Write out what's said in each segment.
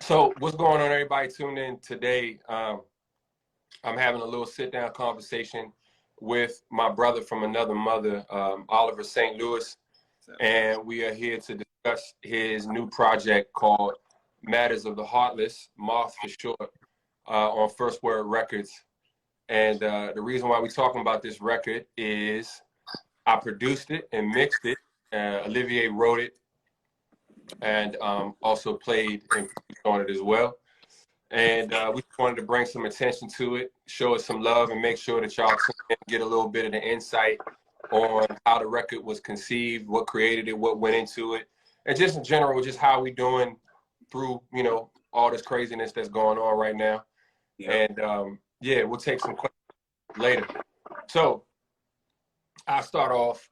So what's going on, everybody? Tune in today. I'm having a little sit-down conversation with my brother from another mother, Olivier St.Louis, and we are here to discuss his new project called Matters of the Heartless, Moth for short, on First Word Records. And the reason why we're talking about this record is I produced it and mixed it. Olivier wrote it and also played and produced on it as well. And we wanted to bring some attention to it, show it some love, and make sure that y'all get a little bit of the insight on how the record was conceived, what created it, what went into it, and just in general, just how we doing through, you know, all this craziness that's going on right now. Yeah. And yeah, we'll take some questions later. So I'll start off.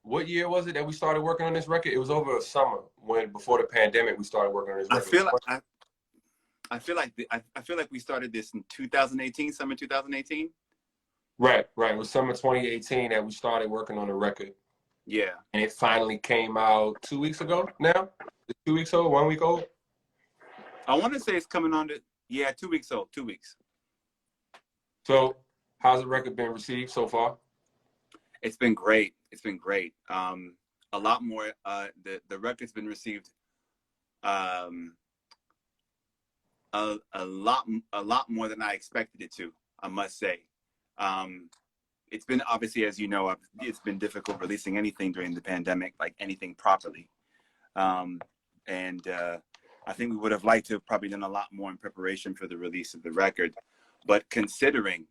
What year was it that we started working on this record? It was over a summer before the pandemic, we started working on this record. I feel like we started this in 2018, summer 2018. Right. It was summer 2018 that we started working on the record. Yeah. And it finally came out 2 weeks ago now? 2 weeks old, 1 week old? I want to say it's coming on to, 2 weeks old, 2 weeks. So how's the record been received so far? It's been great. It's been great. A lot more, the record's been received a lot more than I expected it to, I must say. It's been, obviously, as you know, it's been difficult releasing anything during the pandemic, like anything properly. And I think we would have liked to have probably done a lot more in preparation for the release of the record. But considering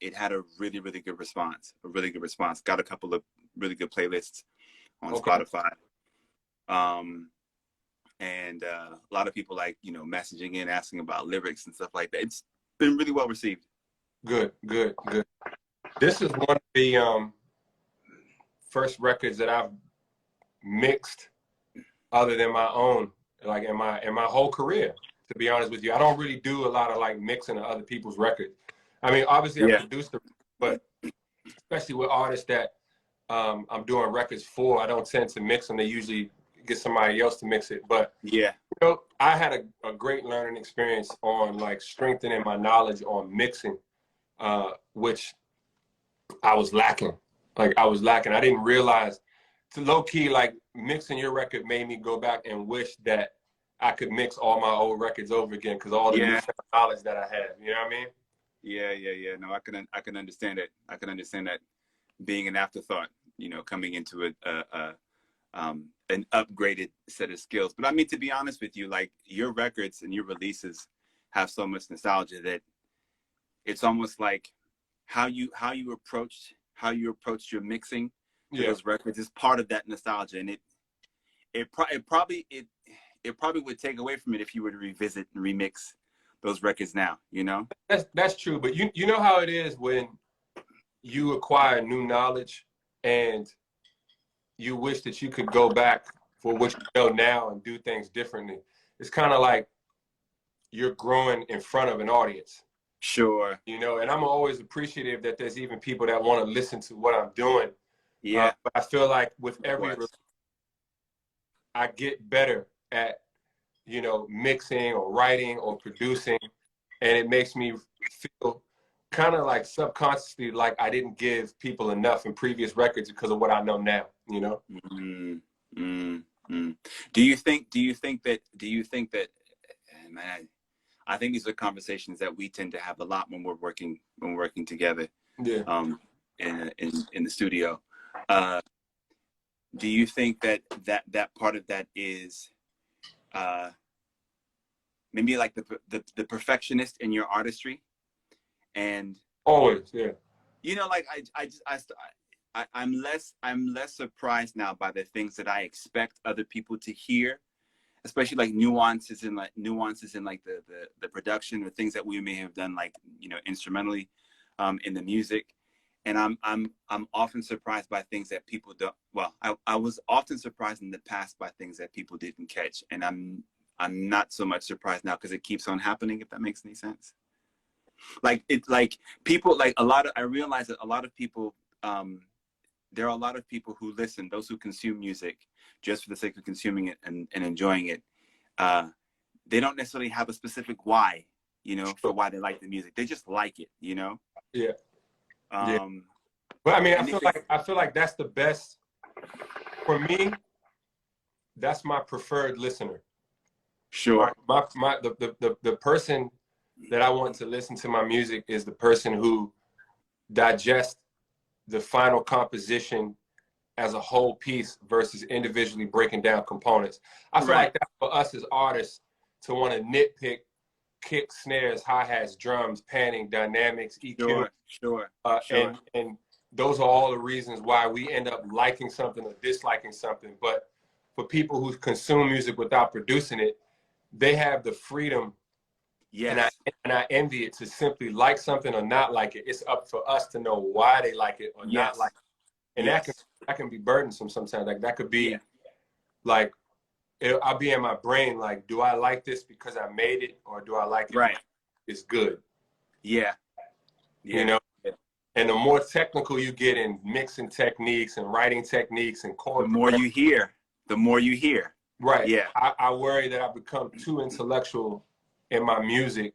it had a really, really good response, got a couple of really good playlists on Spotify. And a lot of people messaging in, asking about lyrics and stuff like that. It's been really well received. Good. This is one of the first records that I've mixed other than my own, like in my whole career, to be honest with you. I don't really do a lot of mixing of other people's records. I mean, obviously I produced them, but especially with artists that I'm doing records for, I don't tend to mix them. They usually get somebody else to mix it. But I had a great learning experience on strengthening my knowledge on mixing, which I was lacking. I didn't realize, to low key, mixing your record made me go back and wish that I could mix all my old records over again, because all the new knowledge that I have, you know what I mean? Yeah. No, I can understand it. I can understand that being an afterthought, coming into an upgraded set of skills. But I mean, to be honest with you, your records and your releases have so much nostalgia that it's almost like how you approached your mixing to those records is part of that nostalgia, and it probably would take away from it if you were to revisit and remix those records now, That's true, but you know how it is when you acquire new knowledge and you wish that you could go back for what you know now and do things differently. It's kind of like you're growing in front of an audience. Sure. And I'm always appreciative that there's even people that want to listen to what I'm doing. Yeah. But I feel like with every I get better at, mixing or writing or producing, and it makes me feel kind of subconsciously I didn't give people enough in previous records because of what I know now, Do you think that, man, I think these are conversations that we tend to have a lot when we're working together. Yeah. In the studio. Do you think that part of that is maybe the perfectionist in your artistry? And always, yeah. I'm less surprised now by the things that I expect other people to hear, especially nuances in the production, or things that we may have done instrumentally in the music. And I'm often surprised by things that people don't. Well, I was often surprised in the past by things that people didn't catch, and I'm not so much surprised now because it keeps on happening. If that makes any sense. People I realize that a lot of people. There are a lot of people who listen, those who consume music just for the sake of consuming it and enjoying it. they don't necessarily have a specific why, you know, for why they like the music. They just like it, you know? Yeah. Yeah. But I mean, I feel like that's the best for me. That's my preferred listener. Sure. The person that I want to listen to my music is the person who digests the final composition as a whole piece versus individually breaking down components. I feel like that's for us as artists to want to nitpick kicks, snares, hi-hats, drums, panning, dynamics, EQ. Sure. And those are all the reasons why we end up liking something or disliking something. But for people who consume music without producing it, they have the freedom. Yes. And I envy it to simply like something or not like it. It's up for us to know why they like it or not like it. And that can be burdensome sometimes. Like that could be like, I'll be in my brain like, do I like this because I made it, or do I like it because it's good? Yeah. You know? And the more technical you get in mixing techniques and writing techniques and chord, the more you hear. Right. Yeah. I worry that I become too intellectual in my music,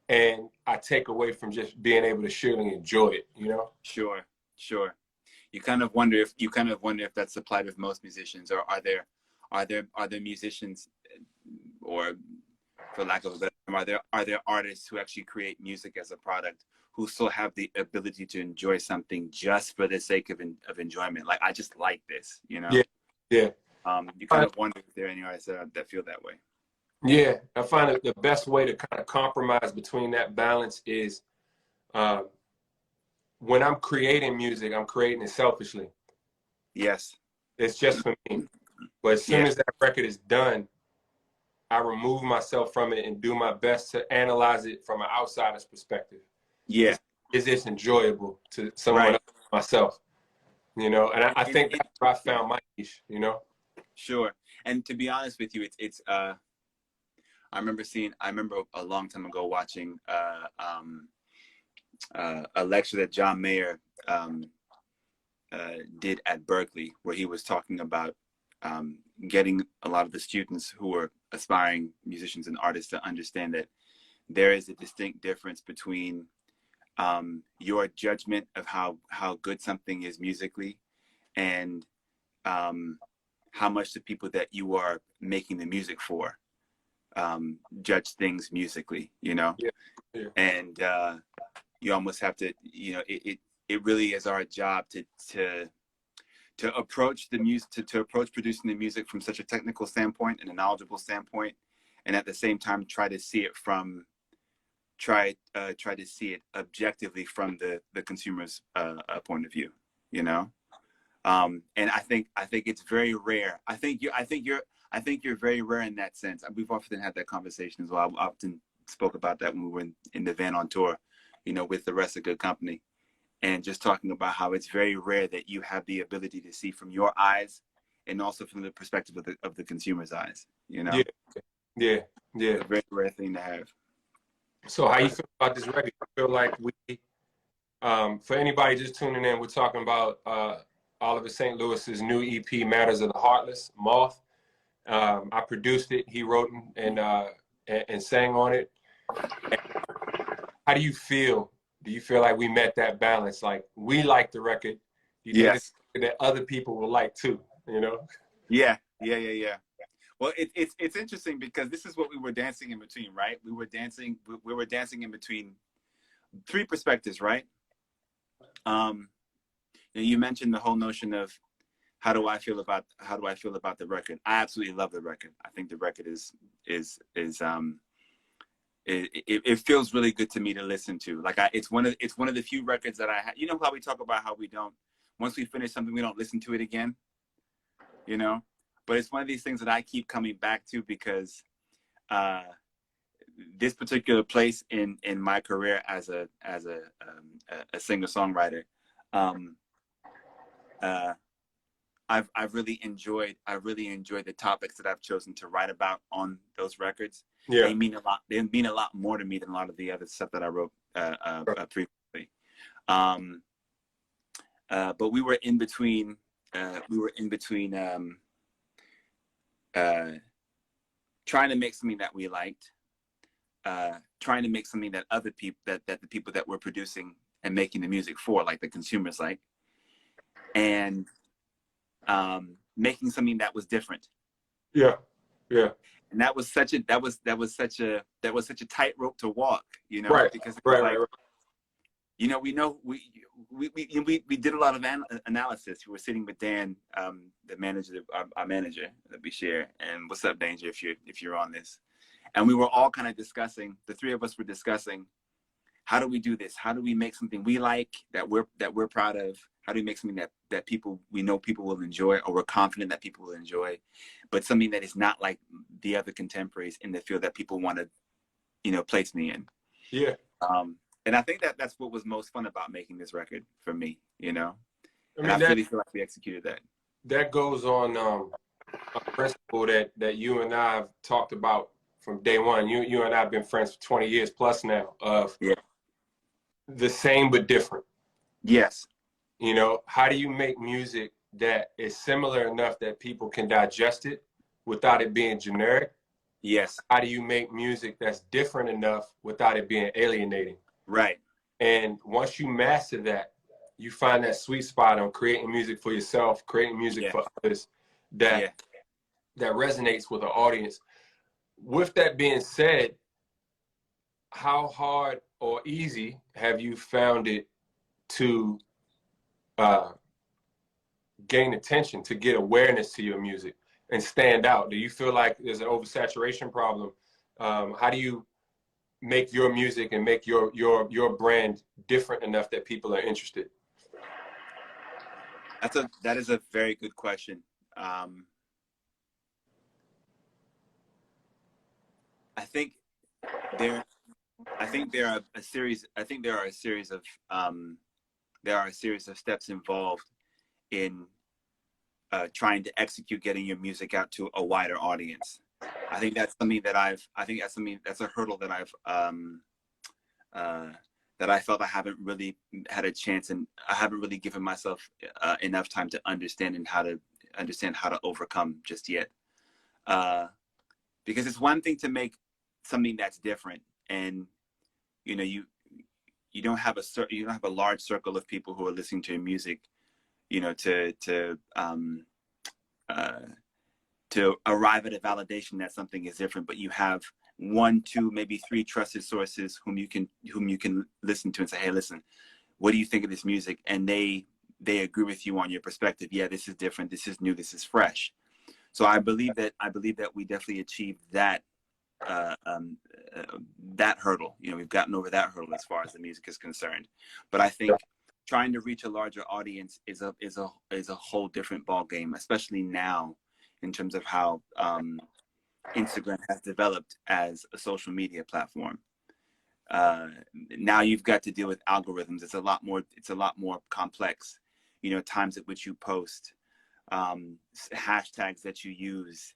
and I take away from just being able to surely enjoy it, you know? Sure. You kind of wonder if that's the plight of most musicians, or are there musicians, or for lack of a better term, are there artists who actually create music as a product, who still have the ability to enjoy something just for the sake of enjoyment? Like, I just like this, you know? Yeah. You kind of wonder if there are any artists that feel that way. Yeah, I find that the best way to kind of compromise between that balance is when I'm creating music, I'm creating it selfishly. Yes. It's just for me. But as soon as that record is done, I remove myself from it and do my best to analyze it from an outsider's perspective. Yeah. Is this enjoyable to someone else, myself? You know, and I think that's where I found my niche, you know? Sure. And to be honest with you, it's I remember a long time ago watching a lecture that John Mayer did at Berkeley, where he was talking about getting a lot of the students who were aspiring musicians and artists to understand that there is a distinct difference between your judgment of how good something is musically, and how much the people that you are making the music for judge things musically, you know? Yeah. And you almost have to, you know, it really is our job to approach the music, to approach producing the music from such a technical standpoint and a knowledgeable standpoint, and at the same time try to see it objectively from the consumer's point of view, you know? And I think it's very rare. I think you're very rare in that sense. We've often had that conversation as well. I often spoke about that when we were in the van on tour, you know, with the rest of Good Company, and just talking about how it's very rare that you have the ability to see from your eyes and also from the perspective of the consumer's eyes, you know? Yeah. It's a very rare thing to have. So how you feel about this record? I feel like we, for anybody just tuning in, we're talking about Olivier St. Louis's new EP, Matters of the Heartless, Moth. I produced it. He wrote and sang on it. How do you feel? Do you feel like we met that balance? Like, we like the record. You think it's that other people will like too, you know? Yeah. Well, it's interesting because this is what we were dancing in between, right? We were dancing in between three perspectives, right? You mentioned the whole notion of how do I feel about the record. I absolutely love the record. I think the record it feels really good to me to listen to. Like, it's one of the few records that I have. You know how we talk about how we don't, once we finish something, we don't listen to it again, you know? But it's one of these things that I keep coming back to because this particular place in my career as a singer-songwriter, I've really enjoyed the topics that I've chosen to write about on those records. Yeah. They mean a lot. They mean a lot more to me than a lot of the other stuff that I wrote previously. But we were in between. trying to make something that we liked, trying to make something that other people, that the people that we're producing and making the music for, like the consumers like, and making something that was different. Yeah. Yeah. And that was such a tightrope to walk, you know, Right. because Right. like, Right. you know, we did a lot of analysis. We were sitting with Dan, the manager, our manager that we share. And what's up, Danger, if you're on this? And we were all kind of discussing. The three of us were discussing, how do we do this? How do we make something we like, that we're proud of? How do we make something that we know people will enjoy, or we're confident that people will enjoy, but something that is not like the other contemporaries in the field that people want to, you know, place me in. Yeah. And I think that's what was most fun about making this record for me, you know. I And mean, I really feel like we executed that. that goes on a principle that you and I have talked about from day one. You and I have been friends for 20 years plus now, of the same but different. Yes. You know, how do you make music that is similar enough that people can digest it without it being generic? Yes. How do you make music that's different enough without it being alienating? Right. And once you master that, you find that sweet spot on creating music for yourself, creating music for others that resonates with the audience. With that being said, how hard or easy have you found it to gain attention, to get awareness to your music and stand out? Do you feel like there's an oversaturation problem? How do you make your music and make your brand different enough that people are interested? That is a very good question. I think there are a series of steps involved in trying to execute getting your music out to a wider audience. I think that's a hurdle that I felt I haven't really had a chance, and I haven't really given myself enough time to understand how to overcome just yet. Because it's one thing to make something that's different, and you know, you don't have a large circle of people who are listening to your music, you know, to arrive at a validation that something is different. But you have 1, 2, maybe 3 trusted sources whom you can listen to and say, hey, listen, what do you think of this music? And they agree with you on your perspective. Yeah, this is different. This is new. This is fresh. So I believe that we definitely achieved that that hurdle. You know, we've gotten over that hurdle as far as the music is concerned. But I think trying to reach a larger audience is a whole different ball game, especially now in terms of how Instagram has developed as a social media platform. Now you've got to deal with algorithms. It's a lot more complex. You know, times at which you post, hashtags that you use.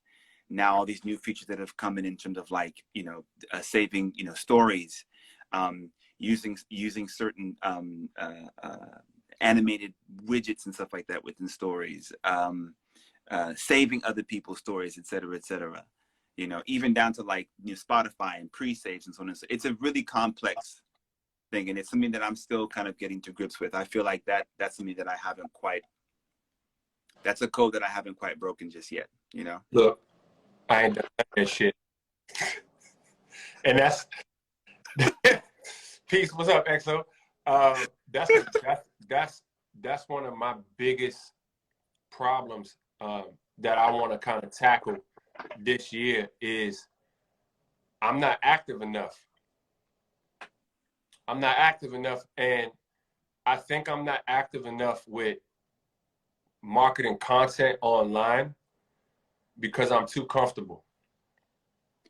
Now all these new features that have come in terms of, like, you know, saving, you know, stories, using certain animated widgets and stuff like that within stories, saving other people's stories, et cetera, et cetera. You know, even down to, like, you know, Spotify and pre-saves and so on and so. It's a really complex thing, and it's something that I'm still kind of getting to grips with. I feel like that's something that that's a code that I haven't quite broken just yet, you know? Look, I ain't done that shit. And that's peace. What's up, EXO? That's one of my biggest problems that I want to kind of tackle this year. Is I'm not active enough. I'm not active enough, and I think I'm not active enough with marketing content online because I'm too comfortable.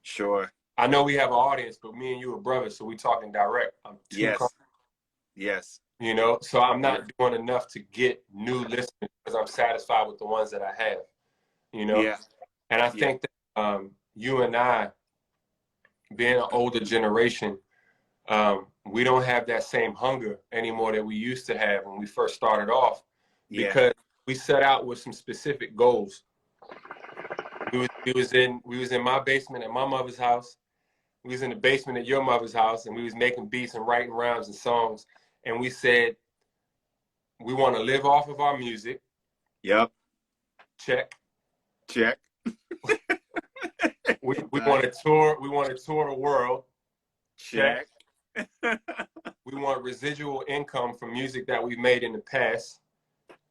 Sure. I know we have an audience, but me and you are brothers, so we talking direct. I'm too comfortable. Yes. You know, so I'm not doing enough to get new listeners because I'm satisfied with the ones that I have. You know, Yeah. And I think that you and I, being an older generation, we don't have that same hunger anymore that we used to have when we first started off, because we set out with some specific goals. We was in my basement at my mother's house. We was in the basement at your mother's house, and we was making beats and writing rhymes and songs. And we said, we want to live off of our music. Yep. Check. Check. We want to tour. We want to tour the world. Check. We want residual income from music that we've made in the past.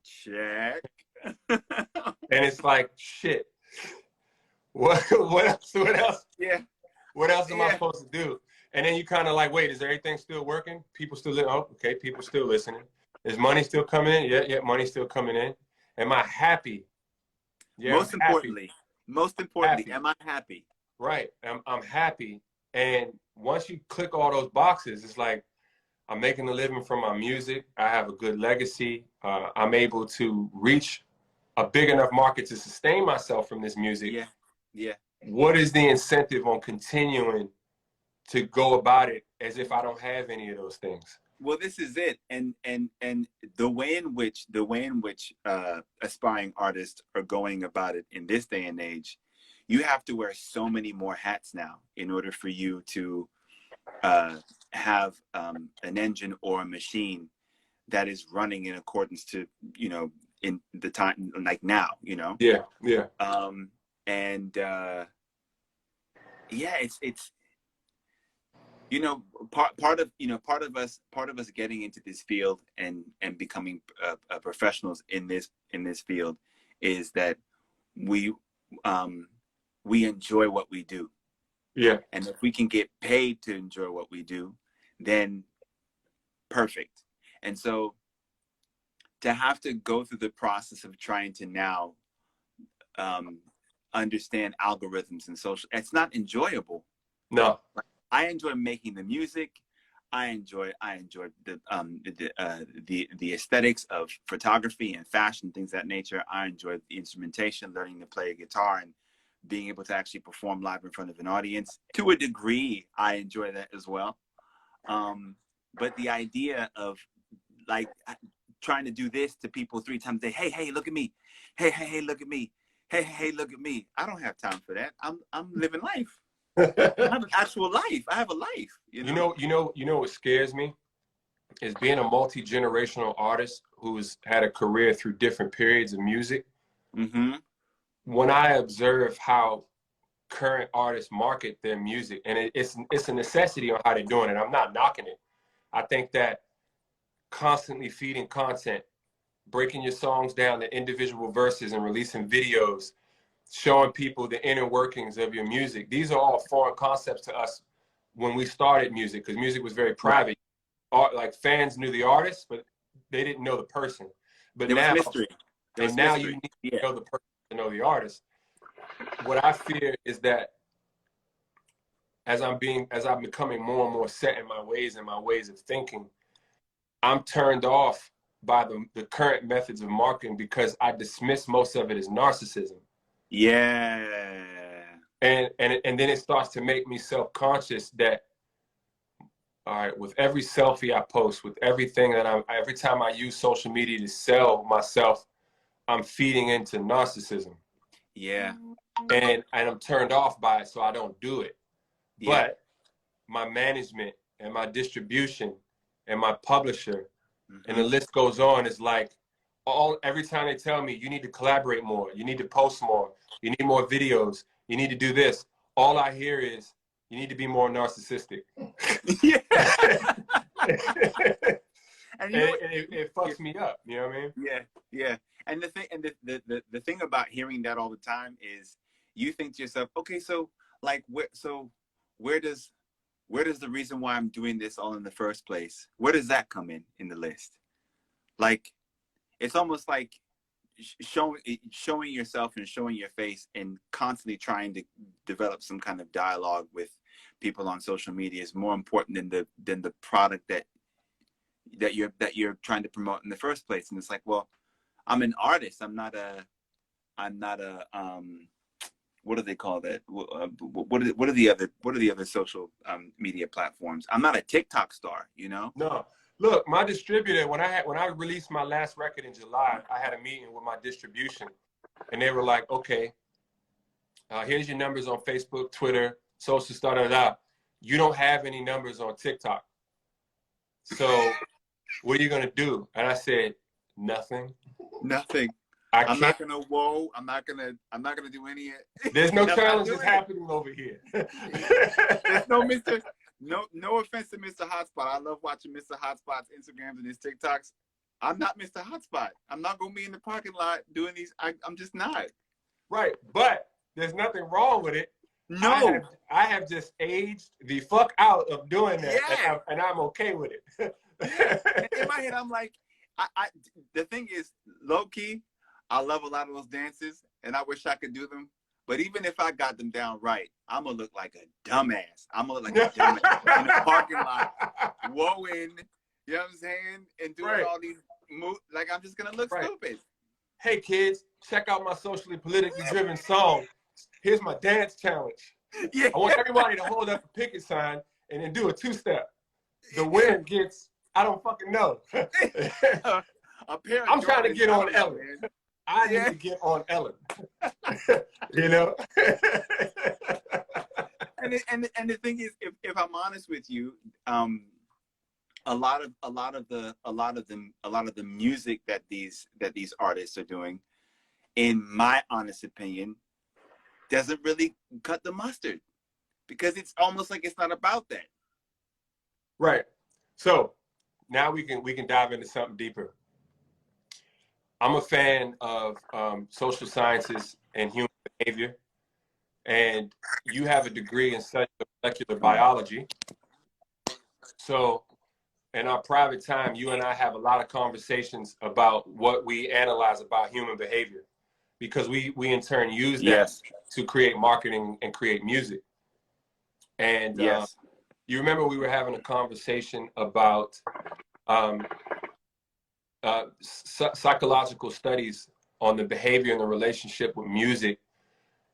Check. And it's like, shit. What else? What else? Yeah. What else am I supposed to do? And then you kind of like, wait, is everything still working? People still listening? Oh, okay, people still listening. Is money still coming in? Yeah, money's still coming in. Am I happy? Yeah. Most importantly, happy. am I happy? Right. I'm happy. And once you click all those boxes, it's like, I'm making a living from my music. I have a good legacy. I'm able to reach a big enough market to sustain myself from this music. Yeah. Yeah. What is the incentive on continuing to go about it as if I don't have any of those things? Well, this is it. And the way in which aspiring artists are going about it in this day and age, you have to wear so many more hats now in order for you to have an engine or a machine that is running in accordance to, you know, in the time like now, you know. Yeah. It's you know, part of us getting into this field and becoming professionals in this field is that we enjoy what we do. Yeah. And if we can get paid to enjoy what we do, then perfect. And so to have to go through the process of trying to now understand algorithms and social, it's not enjoyable. No. I enjoy making the music. I enjoy the aesthetics of photography and fashion, things of that nature. I enjoy the instrumentation, learning to play a guitar and being able to actually perform live in front of an audience. To a degree, I enjoy that as well. But the idea of like trying to do this to people 3 times a day, hey, look at me. Hey, look at me. Hey, look at me. I don't have time for that. I'm living life. I have an actual life. I have a life. You know what scares me is being a multi-generational artist who's had a career through different periods of music. Mm-hmm. When I observe how current artists market their music, and it's a necessity on how they're doing it. I'm not knocking it. I think that constantly feeding content, breaking your songs down to individual verses and releasing videos, showing people the inner workings of your music. These are all foreign concepts to us when we started music, because music was very private. Right. Like fans knew the artist, but they didn't know the person. But now, mystery. And now you need to know the person to know the artist. What I fear is that as I'm becoming more and more set in my ways and my ways of thinking, I'm turned off by the current methods of marketing because I dismiss most of it as narcissism. Yeah. And then it starts to make me self-conscious that, all right, with every selfie I post, with everything that every time I use social media to sell myself, I'm feeding into narcissism. Yeah. And I'm turned off by it, so I don't do it. Yeah. But my management and my distribution and my publisher, and the list goes on, is like every time they tell me you need to collaborate more, you need to post more, you need more videos, you need to do this, all I hear is you need to be more narcissistic. Yeah. And it fucks me up, you know what I mean? Yeah. And the thing about hearing that all the time is you think to yourself, okay, so like where does the reason why I'm doing this all in the first place, where does that come in the list? Like, it's almost like showing yourself and showing your face and constantly trying to develop some kind of dialogue with people on social media is more important than the product that you're trying to promote in the first place. And it's like, well, I'm an artist. I'm not a what do they call that? What are the other social media platforms? I'm not a TikTok star, you know? No. Look, my distributor, when I released my last record in July, I had a meeting with my distribution, and they were like, okay, Here's your numbers on Facebook, Twitter, social stuff, da, da, da. You don't have any numbers on TikTok. So what are you gonna do? And I said, nothing. Nothing. I'm not gonna I'm not gonna do any. There's no challenges happening over here. There's no Mr. No offense to Mr. Hotspot. I love watching Mr. Hotspot's Instagrams and his TikToks. I'm not Mr. Hotspot. I'm not gonna be in the parking lot doing these. I'm just not. Right, but there's nothing wrong with it. No, I have just aged the fuck out of doing that, yeah. and I'm okay with it. In my head, I'm like, the thing is, low key, I love a lot of those dances, and I wish I could do them. But even if I got them down right, I'm gonna look like a dumbass. I'm gonna look like a dumbass in the parking lot, woeing, you know what I'm saying, and doing all these moves. Like I'm just gonna look stupid. Hey kids, check out my socially politically driven song. Here's my dance challenge. Yeah. I want everybody to hold up a picket sign and then do a two-step. The winner gets, I don't fucking know. I'm trying to get on Ellen. Man. I need to get on Ellen. You know? and the thing is, if I'm honest with you, a lot of the music that these artists are doing, in my honest opinion, doesn't really cut the mustard, because it's almost like it's not about that. Right. So now we can dive into something deeper. I'm a fan of social sciences and human behavior, and you have a degree in molecular biology. So in our private time, you and I have a lot of conversations about what we analyze about human behavior, because we in turn use that to create marketing and create music. And you remember we were having a conversation about psychological studies on the behavior and the relationship with music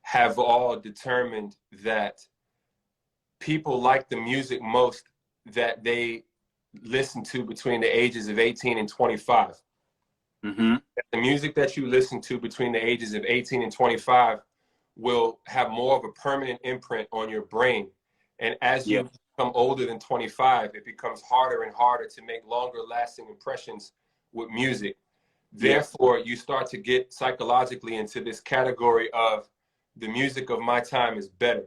have all determined that people like the music most that they listen to between the ages of 18 and 25. Mm-hmm. The music that you listen to between the ages of 18 and 25 will have more of a permanent imprint on your brain. And as you become older than 25, it becomes harder and harder to make longer lasting impressions with music. Therefore, you start to get psychologically into this category of the music of my time is better.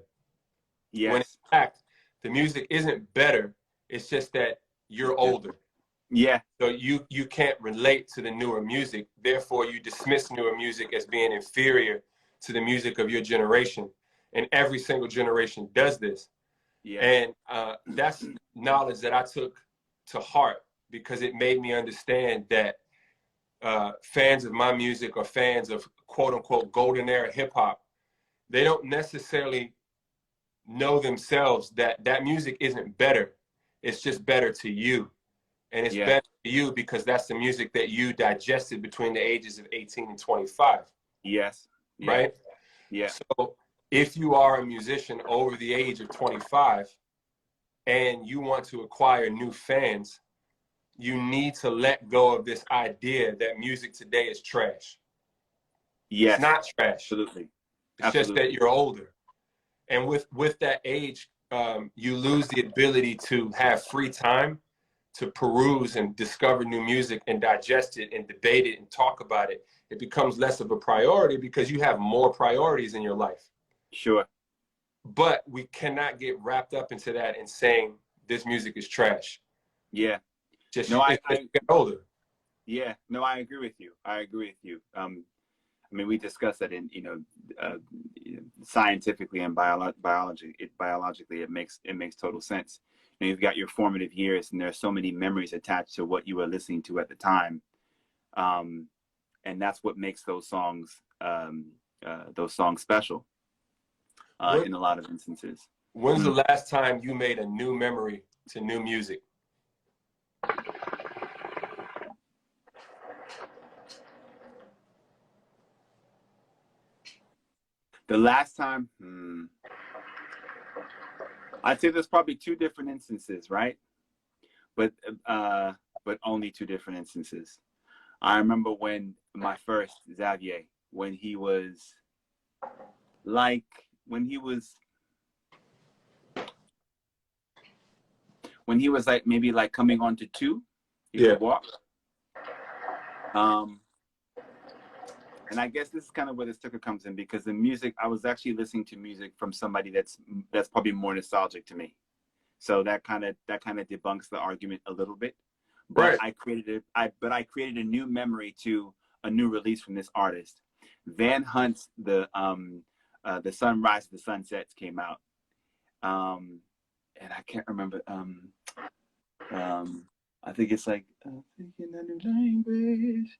When in fact, the music isn't better. It's just that you're older. Yeah. So you can't relate to the newer music. Therefore, you dismiss newer music as being inferior to the music of your generation. And every single generation does this. Yeah. And that's knowledge that I took to heart, because it made me understand that fans of my music or fans of quote unquote golden era hip hop, they don't necessarily know themselves that that music isn't better. It's just better to you. And it's better to you because that's the music that you digested between the ages of 18 and 25. Yes. Right? Yeah. So if you are a musician over the age of 25 and you want to acquire new fans, you need to let go of this idea that music today is trash. Yes. It's not trash. Absolutely. It's just that you're older. And with that age, you lose the ability to have free time to peruse and discover new music and digest it and debate it and talk about it. It becomes less of a priority because you have more priorities in your life. Sure. But we cannot get wrapped up into that and saying this music is trash. Yeah. Just no, I get older. Yeah. No, I agree with you. I agree with you. I mean, we discussed that in scientifically and biologically, it makes total sense. And you've got your formative years, and there are so many memories attached to what you were listening to at the time, and that's what makes those songs special in a lot of instances. When's the last time you made a new memory to new music? The last time, I'd say there's probably two different instances, right? But only two different instances. I remember when my first Xavier, when he was like when he was like maybe like coming on to 2, he could walk. And I guess this is kind of where the sticker comes in, because the music, I was actually listening to music from somebody that's probably more nostalgic to me. So that kind of debunks the argument a little bit. But I created a new memory to a new release from this artist. Van Hunt's The Sunrise, The Sunsets came out. And I can't remember. I think it's like thinking a new language.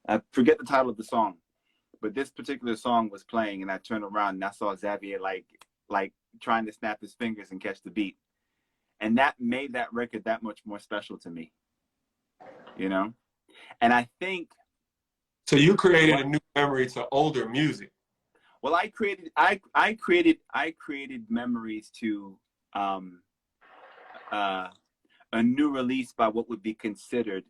I forget the title of the song, but this particular song was playing, and I turned around and I saw Xavier like trying to snap his fingers and catch the beat, and that made that record that much more special to me, you know. And I think so. You created a new memory to older music. Well, I created memories to a new release by what would be considered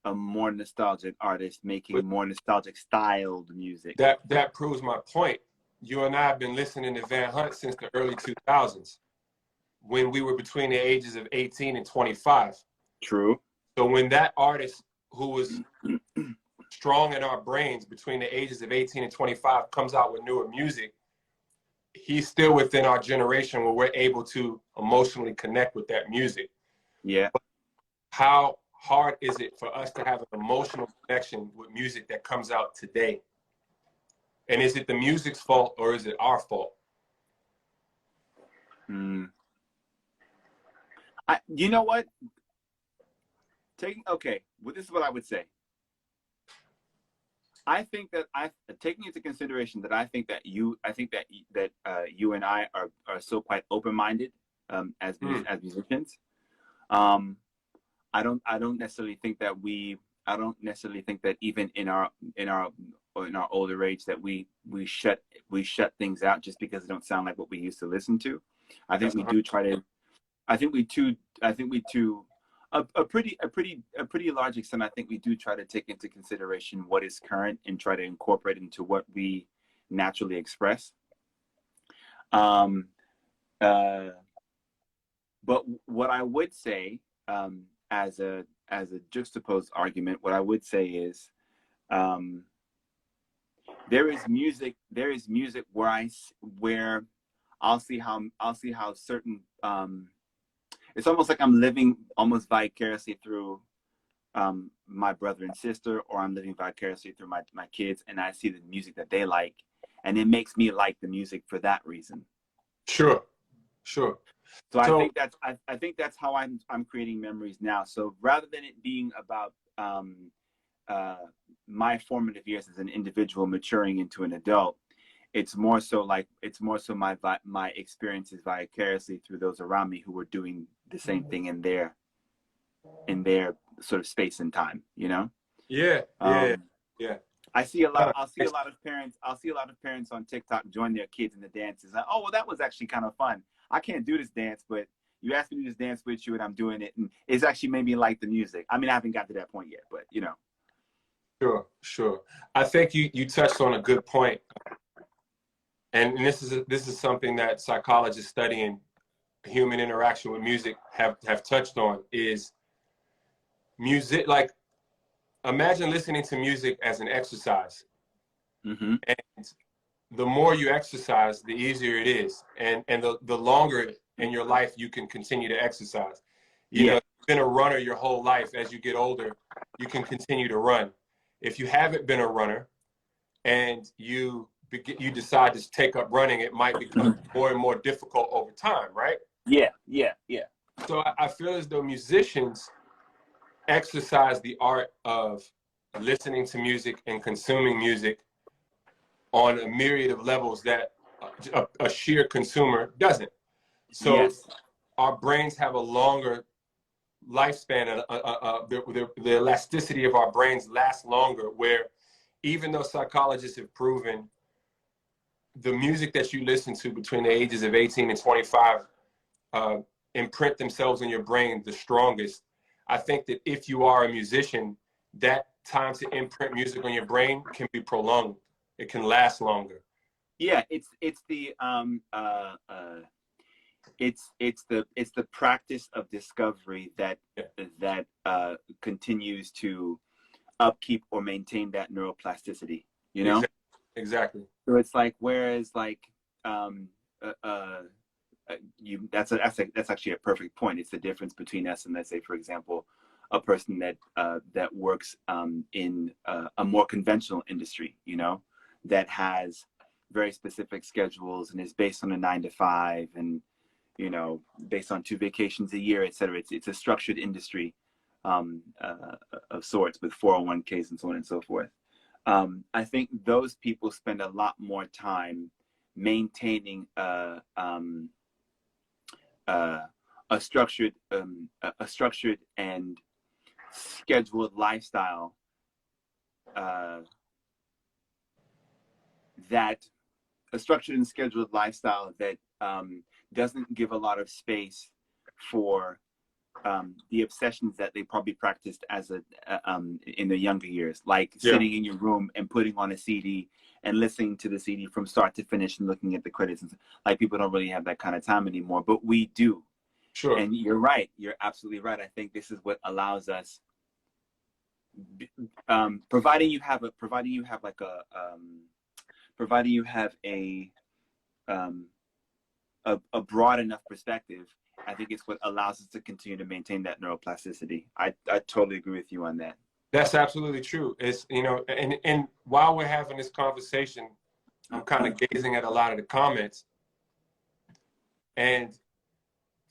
a more nostalgic artist making more nostalgic styled music. That proves my point. You and I have been listening to Van Hunt since the early 2000s, when we were between the ages of 18 and 25. True. So when that artist who was strong in our brains between the ages of 18 and 25 comes out with newer music, he's still within our generation where we're able to emotionally connect with that music. Yeah. But how hard is it for us to have an emotional connection with music that comes out today? And is it the music's fault or is it our fault? You know what? Well, this is what I would say. I think that taking into consideration that I think that you and I are so quite open-minded as musicians. I don't necessarily think that even in our older age that we shut things out just because they don't sound like what we used to listen to. I think we do try to. I think we to a pretty large extent. I think we do try to take into consideration what is current and try to incorporate it into what we naturally express. But what I would say, as a juxtaposed argument, what I would say is, there is music where I'll see how certain, it's almost like I'm living almost vicariously through my brother and sister, or I'm living vicariously through my kids, and I see the music that they like, and it makes me like the music for that reason. Sure. So I think that's how I'm creating memories now. So rather than it being about my formative years as an individual maturing into an adult, it's more so my experiences vicariously through those around me who were doing the same thing in their sort of space and time, you know? Yeah. I see a lot of parents on TikTok join their kids in the dances. Like, oh, well, that was actually kind of fun. I can't do this dance, but you asked me to do this dance with you and I'm doing it, and it's actually made me like the music. I mean, I haven't got to that point yet, but you know. Sure. I think you touched on a good point. And this is something that psychologists studying human interaction with music have touched on, is music. Like, imagine listening to music as an exercise. Mm-hmm. And the more you exercise, the easier it is. And the longer in your life you can continue to exercise. You know, you've been a runner your whole life. As you get older, you can continue to run. If you haven't been a runner and you decide to take up running, it might become more and more difficult over time, right? Yeah. So I feel as though musicians exercise the art of listening to music and consuming music on a myriad of levels that a sheer consumer doesn't. So our brains have a longer lifespan, the elasticity of our brains lasts longer, where even though psychologists have proven the music that you listen to between the ages of 18 and 25 imprint themselves in your brain the strongest. I think that if you are a musician, that time to imprint music on your brain can be prolonged. It can last longer. Yeah, it's the practice of discovery that continues to upkeep or maintain that neuroplasticity, you know? Exactly. So it's like, whereas like that's actually a perfect point. It's the difference between us and, let's say, for example, a person that works in a more conventional industry, you know, that has very specific schedules and is based on a 9 to 5 and, you know, based on 2 vacations a year, et cetera. It's a structured industry of sorts with 401ks and so on and so forth. I think those people spend a lot more time maintaining a structured and scheduled lifestyle that doesn't give a lot of space for the obsessions that they probably practiced as in their younger years, like sitting in your room and putting on a CD and listening to the CD from start to finish and looking at the credits. And like, people don't really have that kind of time anymore, but we do. Sure. And you're right. You're absolutely right. I think this is what allows us, providing you have a broad enough perspective. I think it's what allows us to continue to maintain that neuroplasticity. I totally agree with you on that. That's absolutely true. It's, you know, and while we're having this conversation, I'm kind of gazing at a lot of the comments, and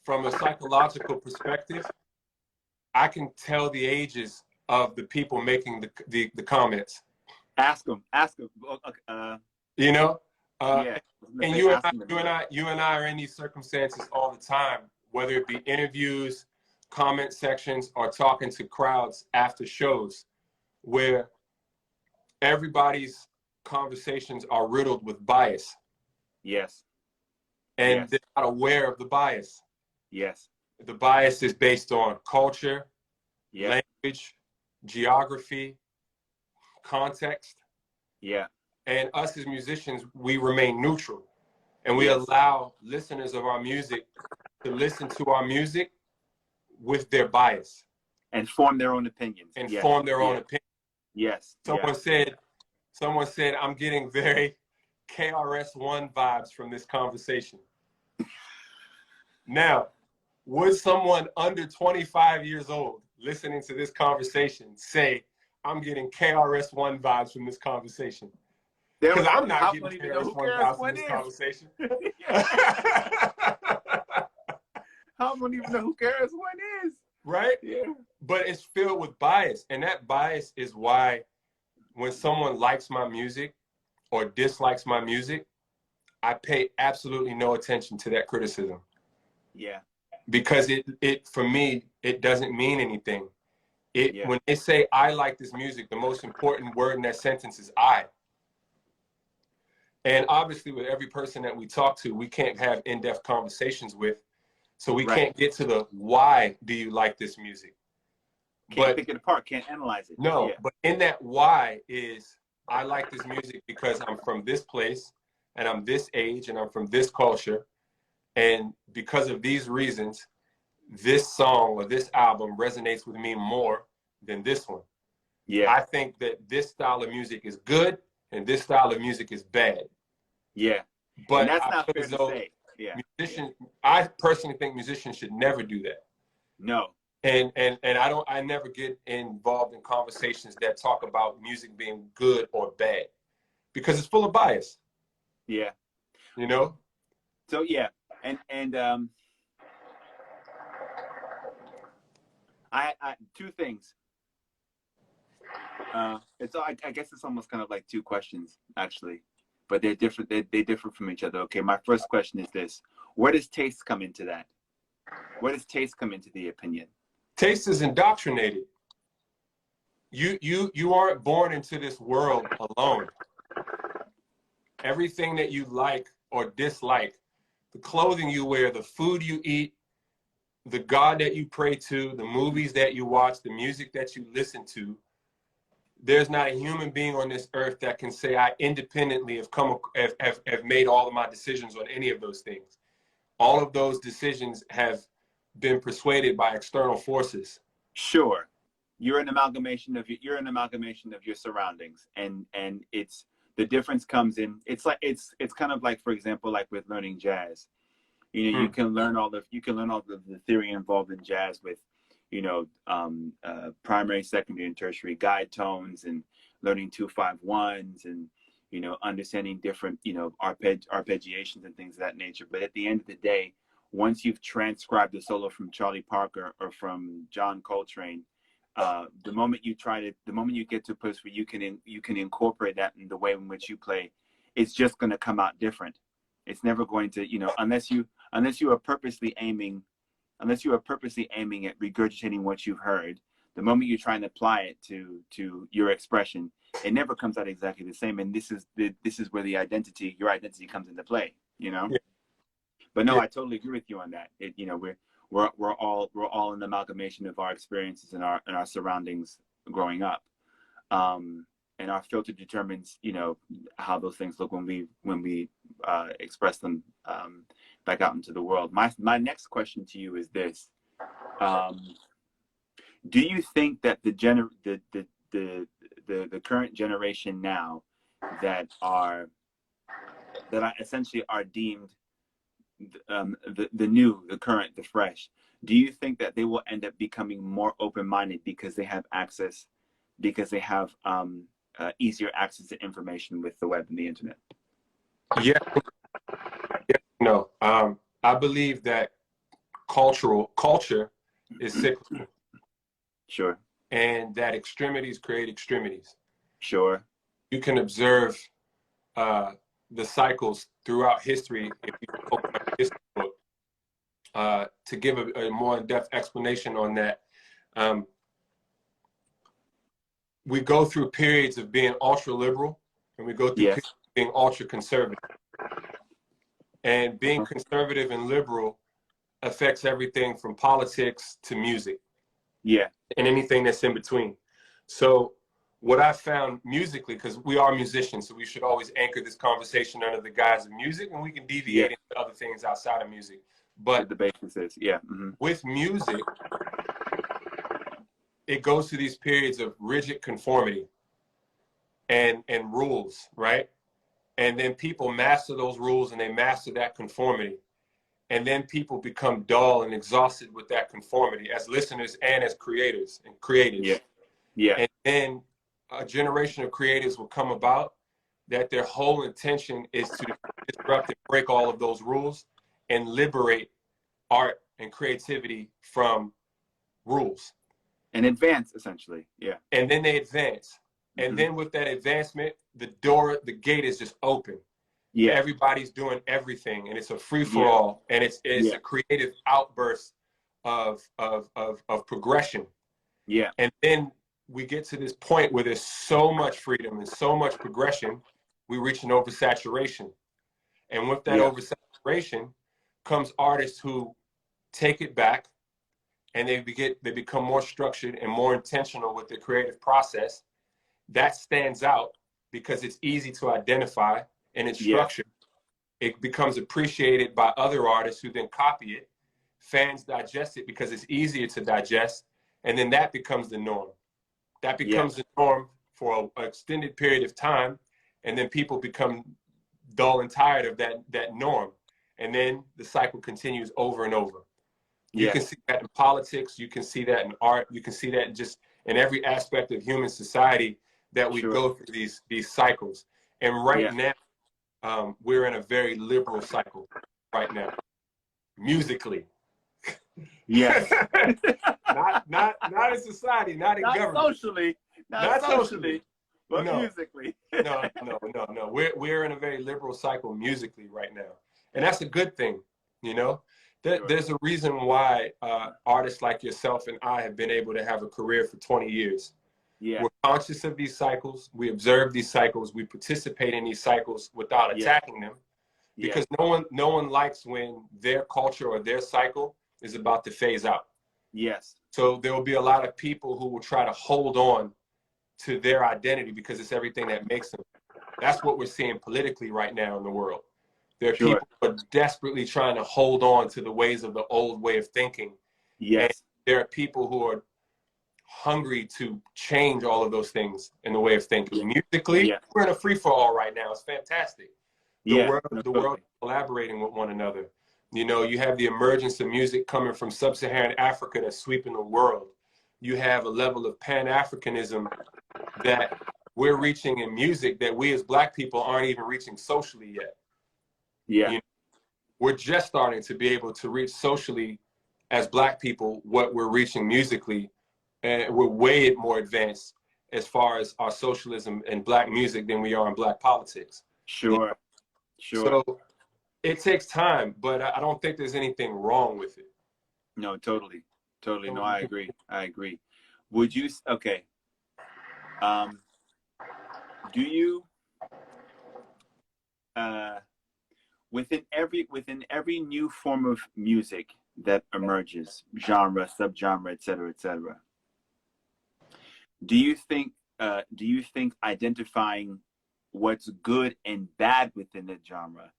from a psychological perspective, I can tell the ages of the people making the comments. Ask them. You know, yeah. And you and I are in these circumstances all the time, whether it be interviews, comment sections, or talking to crowds after shows, where everybody's conversations are riddled with bias. Yes. And they're not aware of the bias. Yes. The bias is based on culture, language, geography, context. Yeah. And us as musicians, we remain neutral. And we allow listeners of our music to listen to our music with their bias. And form their own opinions. And form their own opinions. Yes. Someone said, I'm getting very KRS-One vibes from this conversation. Now, would someone under 25 years old listening to this conversation say, I'm getting KRS-One vibes from this conversation? Because I'm not getting KRS-One vibes from this conversation. I don't even know who KRS-One is. Right? Yeah. But it's filled with bias. And that bias is why when someone likes my music or dislikes my music, I pay absolutely no attention to that criticism. Yeah. Because it for me, it doesn't mean anything. When they say I like this music, the most important word in that sentence is I. And obviously with every person that we talk to, we can't have in-depth conversations with. So we can't get to the why do you like this music. Can't pick it apart, can't analyze it. No, but in that why is I like this music because I'm from this place and I'm this age and I'm from this culture. And because of these reasons, this song or this album resonates with me more than this one. Yeah. I think that this style of music is good and this style of music is bad. Yeah. But and that's not fair to say. Yeah. I personally think musicians should never do that. No. And I never get involved in conversations that talk about music being good or bad because it's full of bias. Yeah. You know? So yeah. And I two things. I guess it's almost kind of like two questions actually, but they're different. They differ from each other. Okay, my first question is this: where does taste come into that? Where does taste come into the opinion? Taste is indoctrinated. You aren't born into this world alone. Everything that you like or dislike, the clothing you wear, the food you eat, the God that you pray to, the movies that you watch, the music that you listen to, there's not a human being on this earth that can say I independently have made all of my decisions on any of those things. All of those decisions have been persuaded by external forces. Sure. You're an amalgamation of your surroundings, and it's, the difference comes in, it's kind of like, for example, like with learning jazz, you know, you can learn all the theory involved in jazz with, you know, primary, secondary, and tertiary guide tones, and learning 2-5-1s, and, you know, understanding different, you know, arpeggiations and things of that nature. But at the end of the day, once you've transcribed the solo from Charlie Parker or from John Coltrane, the moment you get to a place where you can incorporate that in the way in which you play, it's just going to come out different. It's never going to, you know, unless you are purposely aiming at regurgitating what you've heard. The moment you're trying to apply it to your expression, it never comes out exactly the same. And this is where your identity comes into play, you know. Yeah. But no, I totally agree with you on that. You know, we're all an amalgamation of our experiences and our surroundings growing up, and our filter determines, you know, how those things look when we express them back out into the world. My next question to you is this: do you think that the current generation now that essentially are deemed the new, the current, the fresh, do you think that they will end up becoming more open-minded because they have easier access to information with the web and the internet? Yeah. No. I believe that culture is cyclical. Sure. And that extremities create extremities. Sure. You can observe the cycles throughout history if you open up a history book. To give a more in-depth explanation on that, we go through periods of being ultra-liberal, and we go through periods of being ultra-conservative. And being conservative and liberal affects everything from politics to music. Yeah. And anything that's in between. So what I found musically, because we are musicians, so we should always anchor this conversation under the guise of music, and we can deviate into other things outside of music. But the basis is, with music, it goes through these periods of rigid conformity and rules, right? And then people master those rules and they master that conformity. And then people become dull and exhausted with that conformity as listeners and as creators and creatives. Yeah. Yeah. And then a generation of creatives will come about that their whole intention is to disrupt and break all of those rules and liberate art and creativity from rules. And advance, essentially. Yeah. And then they advance. And then with that advancement, the gate is just open. Yeah. Everybody's doing everything, and it's a free-for-all, and it's a creative outburst of progression. Yeah. And then we get to this point where there's so much freedom and so much progression, we reach an oversaturation. And with that oversaturation comes artists who take it back, and they become more structured and more intentional with their creative process. That stands out because it's easy to identify and it's structured. It becomes appreciated by other artists who then copy it. Fans digest it because it's easier to digest, and then that becomes the norm. That becomes the norm for an extended period of time, and then people become dull and tired of that norm, and then the cycle continues over and over. You can see that in politics, you can see that in art, you can see that just in every aspect of human society that we go through these cycles. And right now, we're in a very liberal cycle right now, musically. Yes. not in society, not in government. Not socially, but musically. No. We're in a very liberal cycle musically right now. And that's a good thing, you know? There's a reason why artists like yourself and I have been able to have a career for 20 years. Yeah. We're conscious of these cycles. We observe these cycles. We participate in these cycles without attacking them, because no one likes when their culture or their cycle is about to phase out. Yes. So there will be a lot of people who will try to hold on to their identity because it's everything that makes them. That's what we're seeing politically right now in the world. There are Sure. people who are desperately trying to hold on to the ways of the old way of thinking. Yes. And there are people who are hungry to change all of those things in the way of thinking. Musically, we're in a free-for-all right now. It's fantastic. The world is collaborating with one another. You know, you have the emergence of music coming from sub-Saharan Africa that's sweeping the world. You have a level of Pan-Africanism that we're reaching in music that we as Black people aren't even reaching socially yet. Yeah. You know, we're just starting to be able to reach socially as Black people what we're reaching musically, and we're way more advanced as far as our socialism and Black music than we are in Black politics. Sure. You know? Sure. So it takes time, but I don't think there's anything wrong with it. No, totally. Totally. No, I agree. I agree. Would you, okay. Do you, within every new form of music that emerges, genre, subgenre, et cetera, do you think identifying what's good and bad within the genre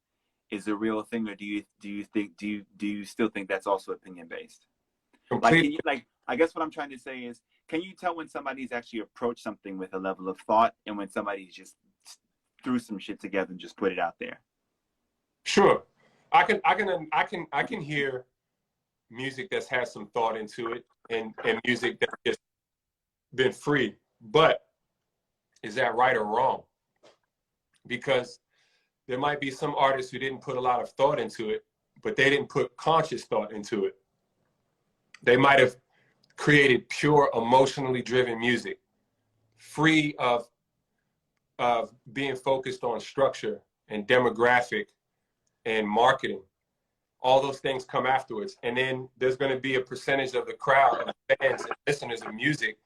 is a real thing, or do you still think that's also opinion based? Like, I guess what I'm trying to say is, can you tell when somebody's actually approached something with a level of thought and when somebody's just threw some shit together and just put it out there? Sure. I can hear music that's had some thought into it and music that's just been free. But is that right or wrong? Because there might be some artists who didn't put a lot of thought into it, but they didn't put conscious thought into it. They might have created pure emotionally driven music, free of being focused on structure and demographic and marketing. All those things come afterwards. And then there's going to be a percentage of the crowd of fans and listeners of music.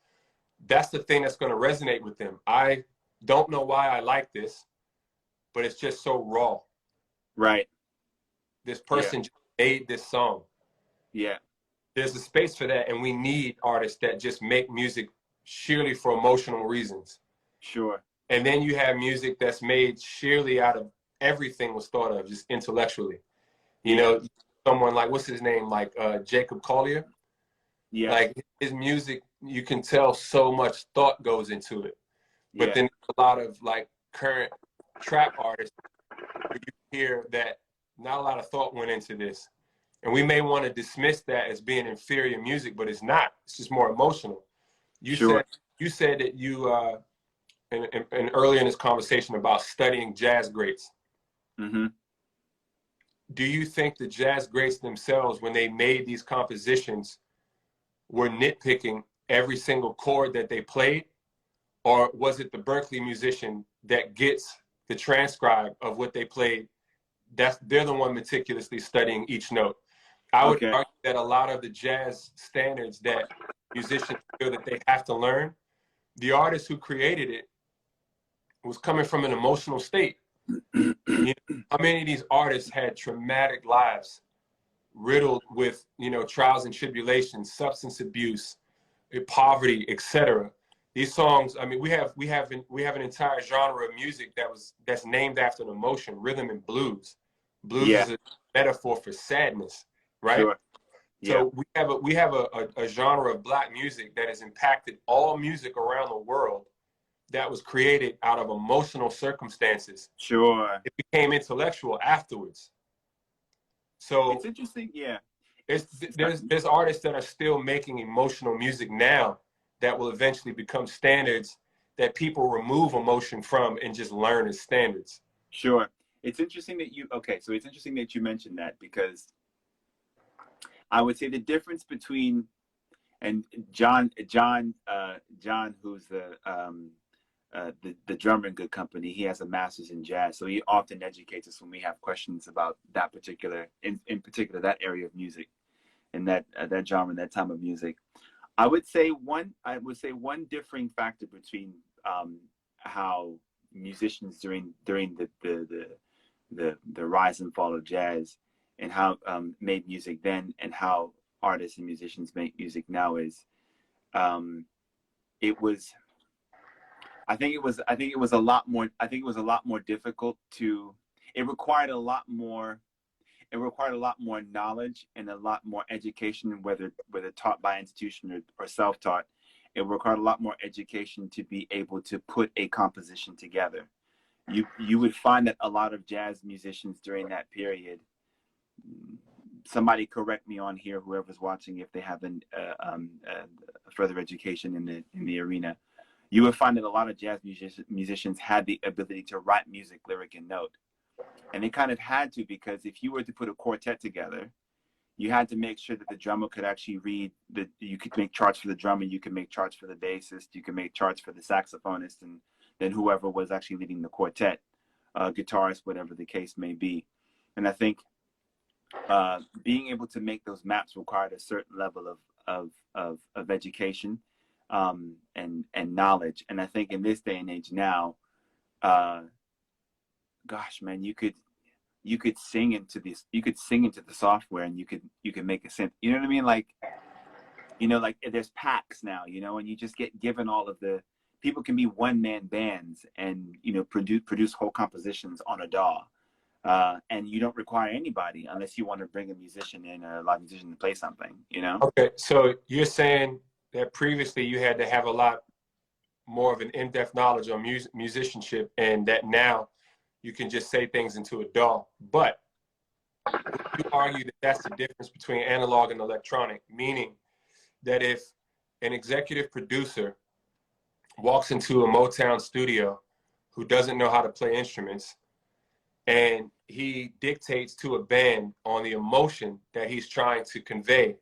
That's the thing that's going to resonate with them. I don't know why I like this, but it's just so raw. Right. This person just made this song. Yeah. There's a space for that, and we need artists that just make music sheerly for emotional reasons. Sure. And then you have music that's made sheerly out of everything was thought of, just intellectually. You know, someone like, what's his name? Like Jacob Collier. Yeah. Like his music, you can tell so much thought goes into it. But then a lot of like current trap artists, you hear that not a lot of thought went into this. And we may want to dismiss that as being inferior music, but it's not. It's just more emotional. You said that you and earlier in this conversation about studying jazz greats. Mm-hmm. Do you think the jazz greats themselves, when they made these compositions, were nitpicking every single chord that they played? Or was it the Berkeley musician that gets the transcribe of what they played? They're the one meticulously studying each note. I would argue that a lot of the jazz standards that musicians feel that they have to learn, the artist who created it was coming from an emotional state. You know, how many of these artists had traumatic lives, riddled with, you know, trials and tribulations, substance abuse, poverty, etc. These songs, I mean, we have an entire genre of music that's named after an emotion, rhythm and blues. Blues is a metaphor for sadness, right? Sure. So we have a genre of Black music that has impacted all music around the world, that was created out of emotional circumstances. Sure. It became intellectual afterwards. So it's interesting. Yeah. There's artists that are still making emotional music now that will eventually become standards that people remove emotion from and just learn as standards. Sure. It's interesting that it's interesting that you mentioned that, because I would say the difference between, and John, who's the drummer in Good Company, he has a master's in jazz, so he often educates us when we have questions about that particular, in particular, that area of music and that genre and that time of music. I would say one differing factor between how musicians during the rise and fall of jazz and how made music then and how artists and musicians make music now is it was I think it was a lot more. I think it was a lot more difficult to. It required a lot more. It required a lot more knowledge and a lot more education, whether taught by institution or self-taught. It required a lot more education to be able to put a composition together. You would find that a lot of jazz musicians during that period. Somebody correct me on here, whoever's watching, if they have further education in the arena. You would find that a lot of jazz musicians had the ability to write music, lyric, and note. And they kind of had to, because if you were to put a quartet together, you had to make sure that the drummer could actually read, that you could make charts for the drummer, you could make charts for the bassist, you could make charts for the saxophonist, and then whoever was actually leading the quartet, guitarist, whatever the case may be. And I think being able to make those maps required a certain level of education and knowledge. And I think in this day and age now, gosh, man, you could sing into this, you could sing into the software, and you could make a synth. You know what I mean? Like, like there's packs now, and you just get given all of the, people can be one-man bands and, produce whole compositions on a DAW. And you don't require anybody unless you want to bring a musician in, a live musician, to play something, Okay, so you're saying that previously you had to have a lot more of an in-depth knowledge on musicianship, and that now you can just say things into a DAW. But you argue that that's the difference between analog and electronic, meaning that if an executive producer walks into a Motown studio who doesn't know how to play instruments, and he dictates to a band on the emotion that he's trying to convey,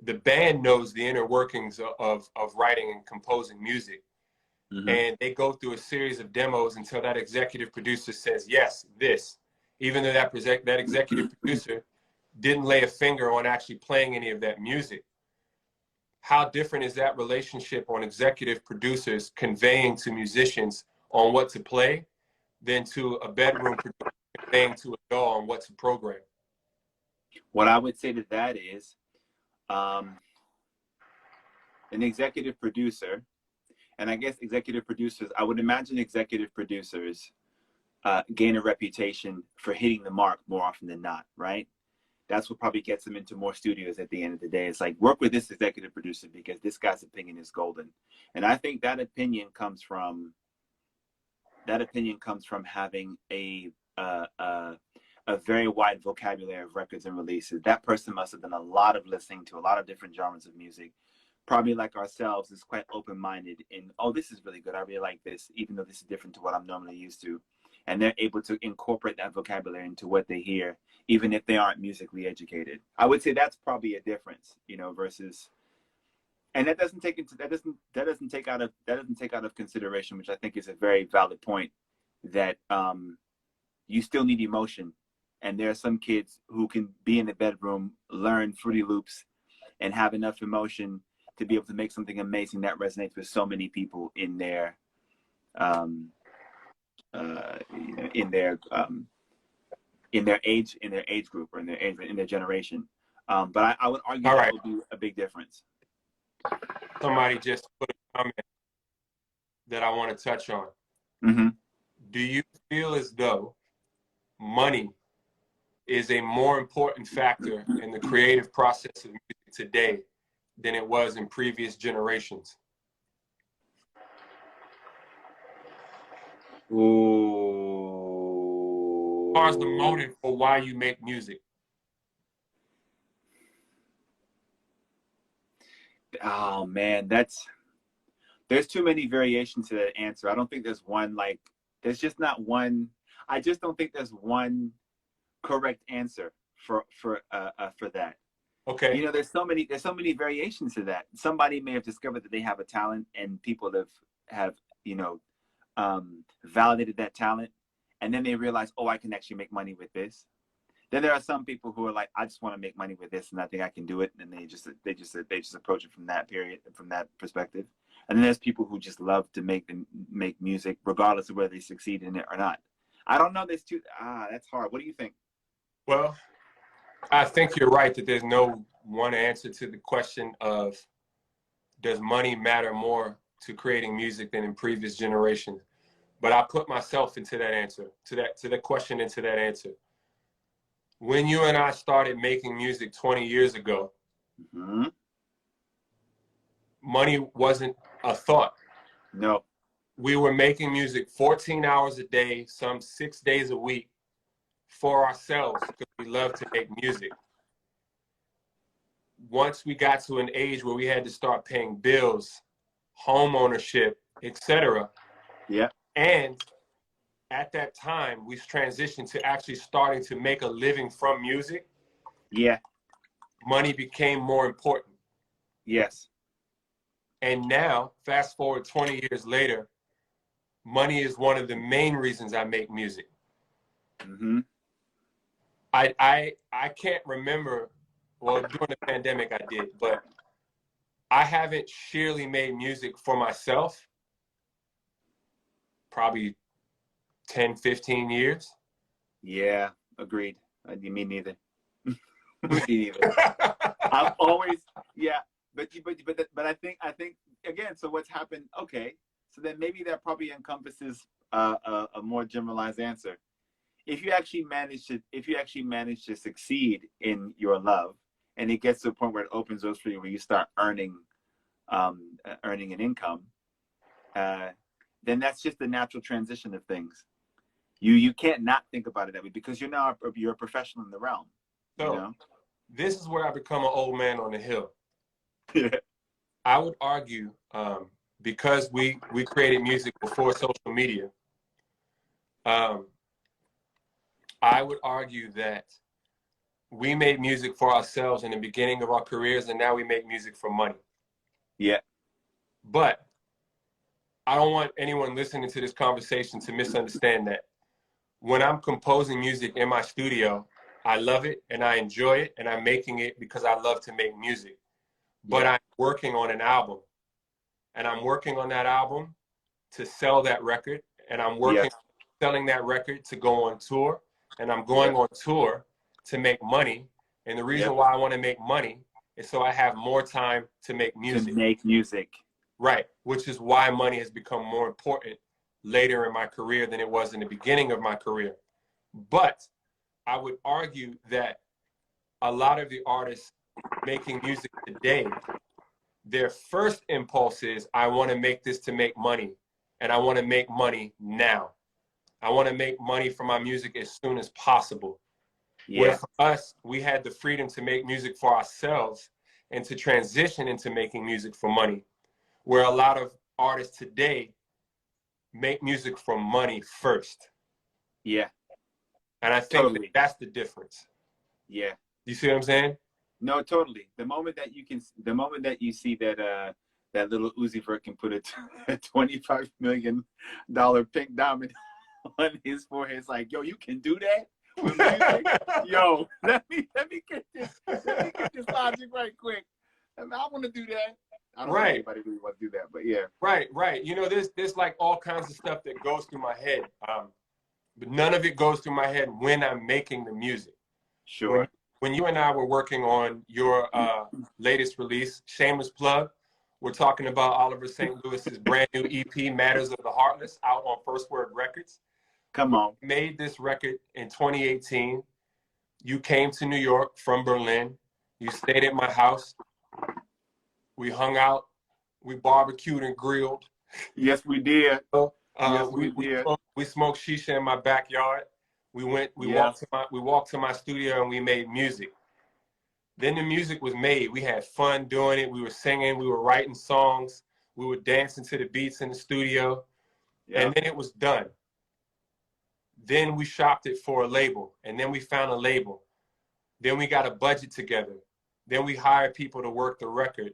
the band knows the inner workings of writing and composing music. Mm-hmm. And they go through a series of demos until that executive producer says, yes, this, even though that executive producer didn't lay a finger on actually playing any of that music. How different is that relationship on executive producers conveying to musicians on what to play than to a bedroom producer conveying to a DAW on what to program? What I would say to that is an executive producer, and I guess executive producers, I would imagine executive producers gain a reputation for hitting the mark more often than not, right? That's what probably gets them into more studios at the end of the day. It's like, work with this executive producer because this guy's opinion is golden. And I think that opinion comes from having a very wide vocabulary of records and releases. That person must have done a lot of listening to a lot of different genres of music. Probably, like ourselves, is quite open-minded in, oh, this is really good, I really like this, even though this is different to what I'm normally used to. And they're able to incorporate that vocabulary into what they hear, even if they aren't musically educated. I would say that's probably a difference, versus, and that doesn't take out of consideration, which I think is a very valid point, that you still need emotion. And there are some kids who can be in the bedroom, learn Fruity Loops, and have enough emotion to be able to make something amazing that resonates with so many people in their age group, or in their generation. But I would argue that would be a big difference. Somebody just put a comment that I want to touch on. Mm-hmm. Do you feel as though money is a more important factor in the creative process of music today than it was in previous generations? Ooh. As far as the motive for why you make music. Oh man, there's too many variations to that answer. I don't think there's one, there's just not one. I just don't think there's one correct answer for that. Okay. There's so many variations to that. Somebody may have discovered that they have a talent, and people have validated that talent, and then they realize, oh, I can actually make money with this. Then there are some people who are like, I just want to make money with this, and I think I can do it, and they just approach it from that perspective. And then there's people who just love to make music, regardless of whether they succeed in it or not. I don't know. That's hard. What do you think? Well, I think you're right that there's no one answer to the question of, does money matter more to creating music than in previous generations. But I put myself into that answer, to that question, into that answer. When you and I started making music 20 years ago, Mm-hmm. money wasn't a thought. No. We were making music 14 hours a day, some 6 days a week for ourselves because we love to make music. Once we got to an age where we had to start paying bills, home ownership, etc. Yeah. And at that time, we transitioned to actually starting to make a living from music. Yeah. Money became more important. Yes. And now, fast forward 20 years later, money is one of the main reasons I make music. Mm-hmm. I can't remember, well, during the pandemic I did, but I haven't sheerly made music for myself probably 10, 15 years. Yeah, agreed. Me neither. Me neither. I've always, yeah, but I think again. So what's happened? Okay, so then maybe that probably encompasses a more generalized answer. If you actually manage to succeed in your love, and it gets to a point where it opens doors for you, where you start earning an income, then that's just the natural transition of things. You can't not think about it that way because you're a professional in the realm. So you know? this is where I become an old man on the hill. Yeah. I would argue, because we created music before social media, I would argue that we made music for ourselves in the beginning of our careers, and now we make music for money. Yeah. But I don't want anyone listening to this conversation to misunderstand that. When I'm composing music in my studio, I love it and I enjoy it, and I'm making it because I love to make music. But Yeah. I'm working on an album, and I'm working on that album to sell that record, and I'm working Yes. selling that record to go on tour, and I'm going on tour to make money. And the reason why I want to make money is so I have more time to make music. To make music. Right, which is why money has become more important later in my career than it was in the beginning of my career. But I would argue that a lot of the artists making music today, their first impulse is, I want to make this to make money, and I want to make money now. I want to make money from my music as soon as possible. Yeah. Where for us, we had the freedom to make music for ourselves and to transition into making music for money. Where a lot of artists today make music for money first. Yeah. And I think Totally. that's the difference. Yeah. You see what I'm saying? No, totally. The moment that you see that that little Uzi Vert can put a $25 million pink diamond on his forehead, it's like, yo, you can do that with music? Yo, let me get this logic right quick. I want to do that. I don't know if anybody really want to do that, but yeah. Right. You know, there's like all kinds of stuff that goes through my head. But none of it goes through my head when I'm making the music. Sure. When you and I were working on your latest release, shameless plug, we're talking about Olivier St.Louis's brand new EP, Matters of the Heartless, out on First Word Records. Come on. We made this record in 2018. You came to New York from Berlin. You stayed at my house. We hung out. We barbecued and grilled. Yes, we did. Yes, We smoked shisha in my backyard. We walked to my studio and we made music. Then the music was made. We had fun doing it. We were singing. We were writing songs. We were dancing to the beats in the studio. Yeah. And then it was done. Then we shopped it for a label. And then we found a label. Then we got a budget together. Then we hired people to work the record.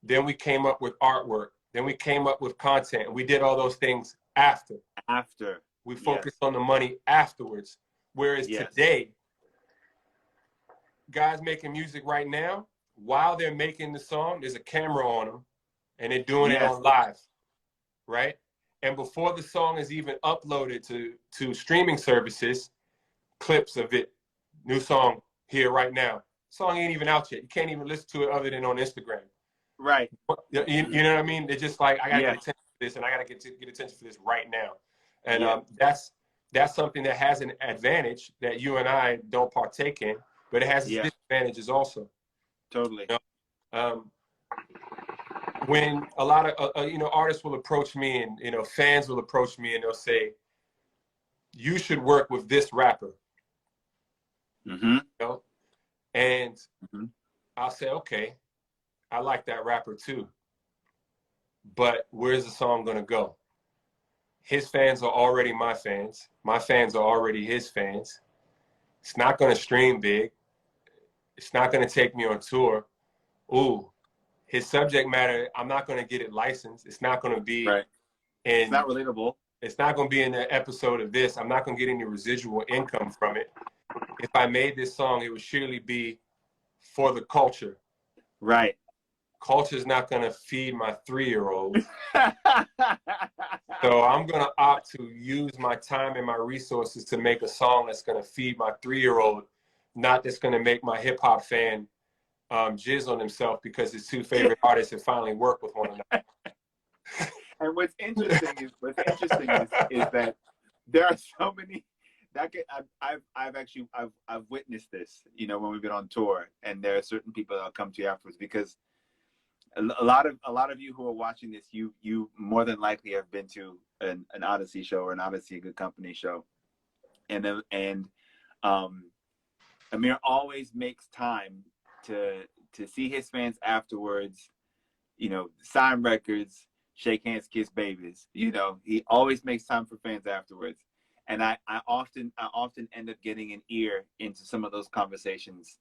Then we came up with artwork. Then we came up with content. We did all those things after. We focused on the money afterwards. Whereas today, guys making music right now, while they're making the song, there's a camera on them and they're doing it on live, right? And before the song is even uploaded to streaming services, clips of it, new song here right now. Song ain't even out yet. You can't even listen to it other than on Instagram. Right. You know what I mean? They're just like, I gotta Yeah. get attention for this, and I gotta get attention for this right now. And Yeah. that's something that has an advantage that you and I don't partake in, but it has its Yeah. disadvantages also. Totally. You know? When a lot of artists will approach me, and fans will approach me, and they'll say, "You should work with this rapper," Mm-hmm. And Mm-hmm. I'll say, "Okay, I like that rapper too, but where's the song gonna go? His fans are already my fans. My fans are already his fans. It's not gonna stream big. It's not gonna take me on tour. Ooh, his subject matter, I'm not gonna get it licensed. It's not gonna be Right. It's not relatable. It's not gonna be in the episode of this. I'm not gonna get any residual income from it. If I made this song, it would surely be for the culture. Right. Culture's not gonna feed my 3-year-old. So I'm gonna opt to use my time and my resources to make a song that's gonna feed my 3-year-old, not that's gonna make my hip hop fan jizz on himself because his two favorite artists have finally worked with one another. And what's interesting is that there are so many that I've witnessed this, when we've been on tour, and there are certain people that'll come to you afterwards, because a lot of you who are watching this, you more than likely have been to an Oddisee show or an Oddisee Good Company show, and Amir always makes time to see his fans afterwards, sign records, shake hands, kiss babies. He always makes time for fans afterwards. And I often end up getting an ear into some of those conversations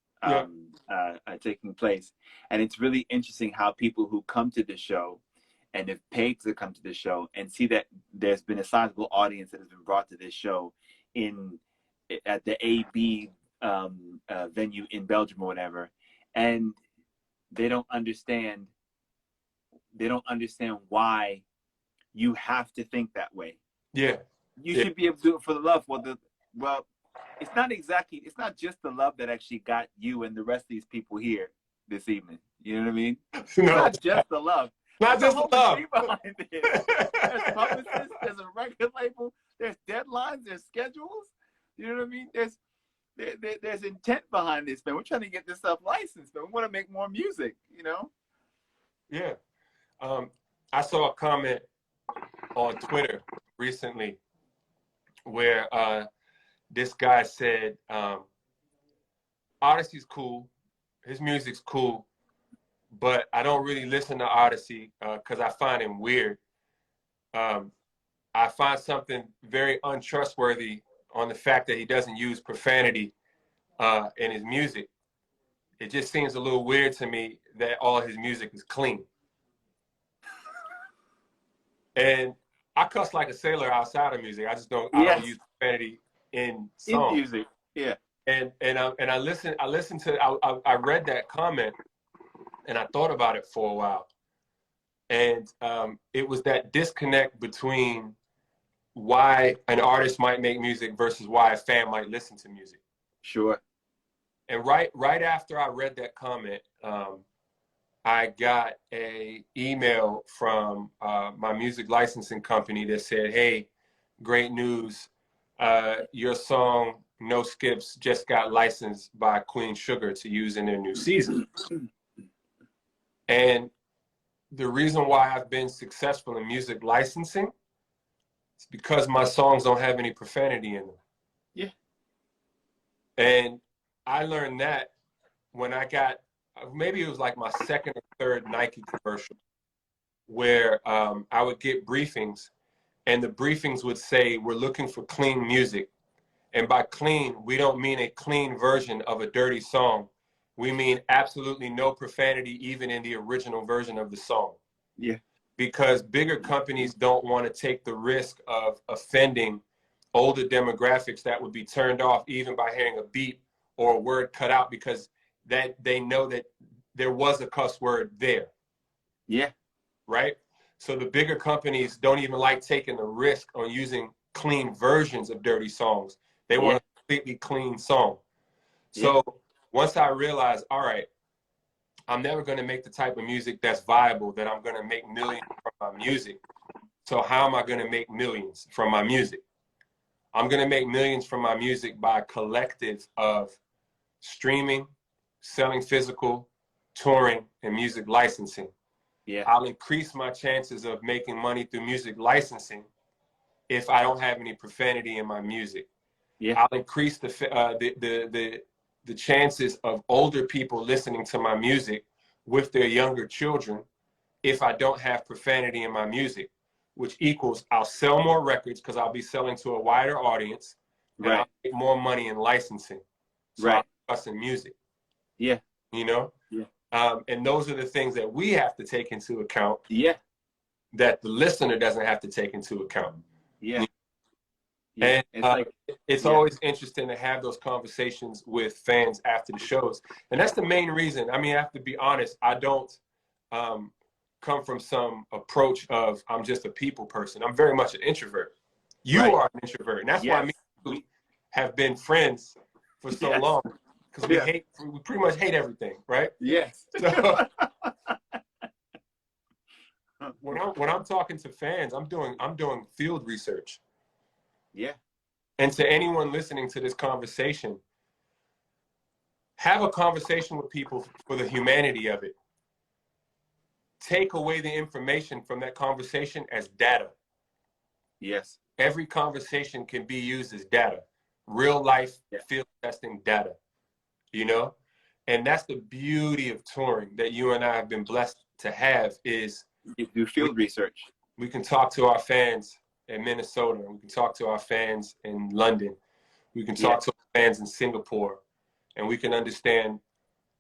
taking place. And it's really interesting how people who come to the show and have paid to come to the show and see that there's been a sizable audience that has been brought to this show at the AB venue in Belgium or whatever, and they don't understand why you have to think that way. Yeah. You should be able to do it for the love. Well, it's not just the love that actually got you and the rest of these people here this evening. You know what I mean? It's not just the love. Not just the love. Behind it. There's publicists, there's a record label, there's deadlines, there's schedules. You know what I mean? There's intent behind this, man. We're trying to get this stuff licensed, man. We want to make more music, Yeah. I saw a comment on Twitter recently where this guy said, Oddisee's cool, his music's cool, but I don't really listen to Oddisee because I find him weird. I find something very untrustworthy on the fact that he doesn't use profanity in his music. It just seems a little weird to me that all his music is clean. And I cuss like a sailor outside of music. I don't use profanity in songs. In music, yeah. And I read that comment, and I thought about it for a while. And it was that disconnect between why an artist might make music versus why a fan might listen to music. Sure. And right after I read that comment, I got an email from my music licensing company that said, "Hey, great news. Your song, No Skips, just got licensed by Queen Sugar to use in their new season." And the reason why I've been successful in music licensing is because my songs don't have any profanity in them. Yeah. And I learned that when I got, maybe it was like my second or third Nike commercial, where I would get briefings, and the briefings would say, "We're looking for clean music." And by clean, we don't mean a clean version of a dirty song. We mean absolutely no profanity, even in the original version of the song. Yeah. Because bigger companies don't want to take the risk of offending older demographics that would be turned off even by hearing a beat or a word cut out, because that they know that there was a cuss word there. Yeah. Right? So the bigger companies don't even like taking the risk on using clean versions of dirty songs. They want a completely clean song. So once I realized, all right, I'm never going to make the type of music that's viable that I'm going to make millions from my music. So how am I going to make millions from my music? I'm going to make millions from my music by a collective of streaming, selling physical, touring, and music licensing. Yeah. I'll increase my chances of making money through music licensing if I don't have any profanity in my music. Yeah. I'll increase the chances of older people listening to my music with their younger children if I don't have profanity in my music, which equals I'll sell more records because I'll be selling to a wider audience, and Right. I'll make more money in licensing. So Right. I'll invest in music. Yeah. You know? Yeah. And those are the things that we have to take into account. Yeah. That the listener doesn't have to take into account. Yeah. Yeah. And It's it's always interesting to have those conversations with fans after the shows. And that's the main reason. I mean, I have to be honest, I don't come from some approach of I'm just a people person. I'm very much an introvert. You are an introvert. And that's why me and you have been friends for so long. Because we pretty much hate everything, right? Yes. So when I'm talking to fans, I'm doing field research. Yeah. And to anyone listening to this conversation, have a conversation with people for the humanity of it. Take away the information from that conversation as data. Yes. Every conversation can be used as data. Real life field testing data, you know? And that's the beauty of touring that you and I have been blessed to have is you do field research. We can talk to our fans in Minnesota. We can talk to our fans in London. We can talk to our fans in Singapore. And we can understand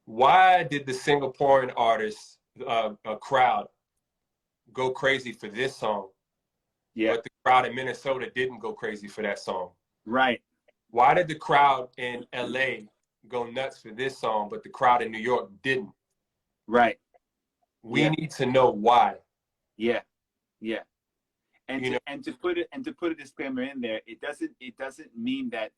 why did the Singaporean artists, a crowd, go crazy for this song, but the crowd in Minnesota didn't go crazy for that song? Right. Why did the crowd in LA go nuts for this song, but the crowd in New York didn't? Right. We need to know why. Yeah. Yeah. And to put a disclaimer in there, it doesn't mean that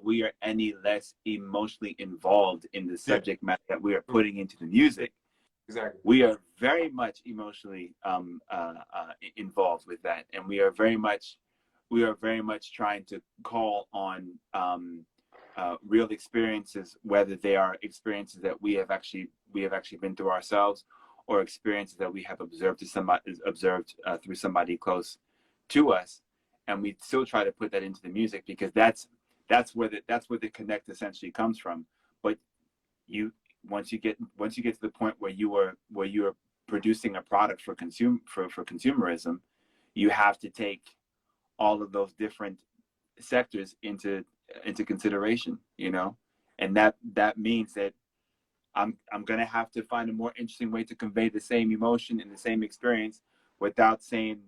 we are any less emotionally involved in the subject matter that we are putting into the music. Exactly. We are very much emotionally involved with that, and we are very much trying to call on real experiences, whether they are experiences that we have actually been through ourselves, or experiences that we have observed through somebody close to us, and we still try to put that into the music because that's where the connect essentially comes from. But once you get to the point where you are producing a product for consumerism, you have to take all of those different sectors into consideration, you know, and that means that I'm gonna have to find a more interesting way to convey the same emotion and the same experience without saying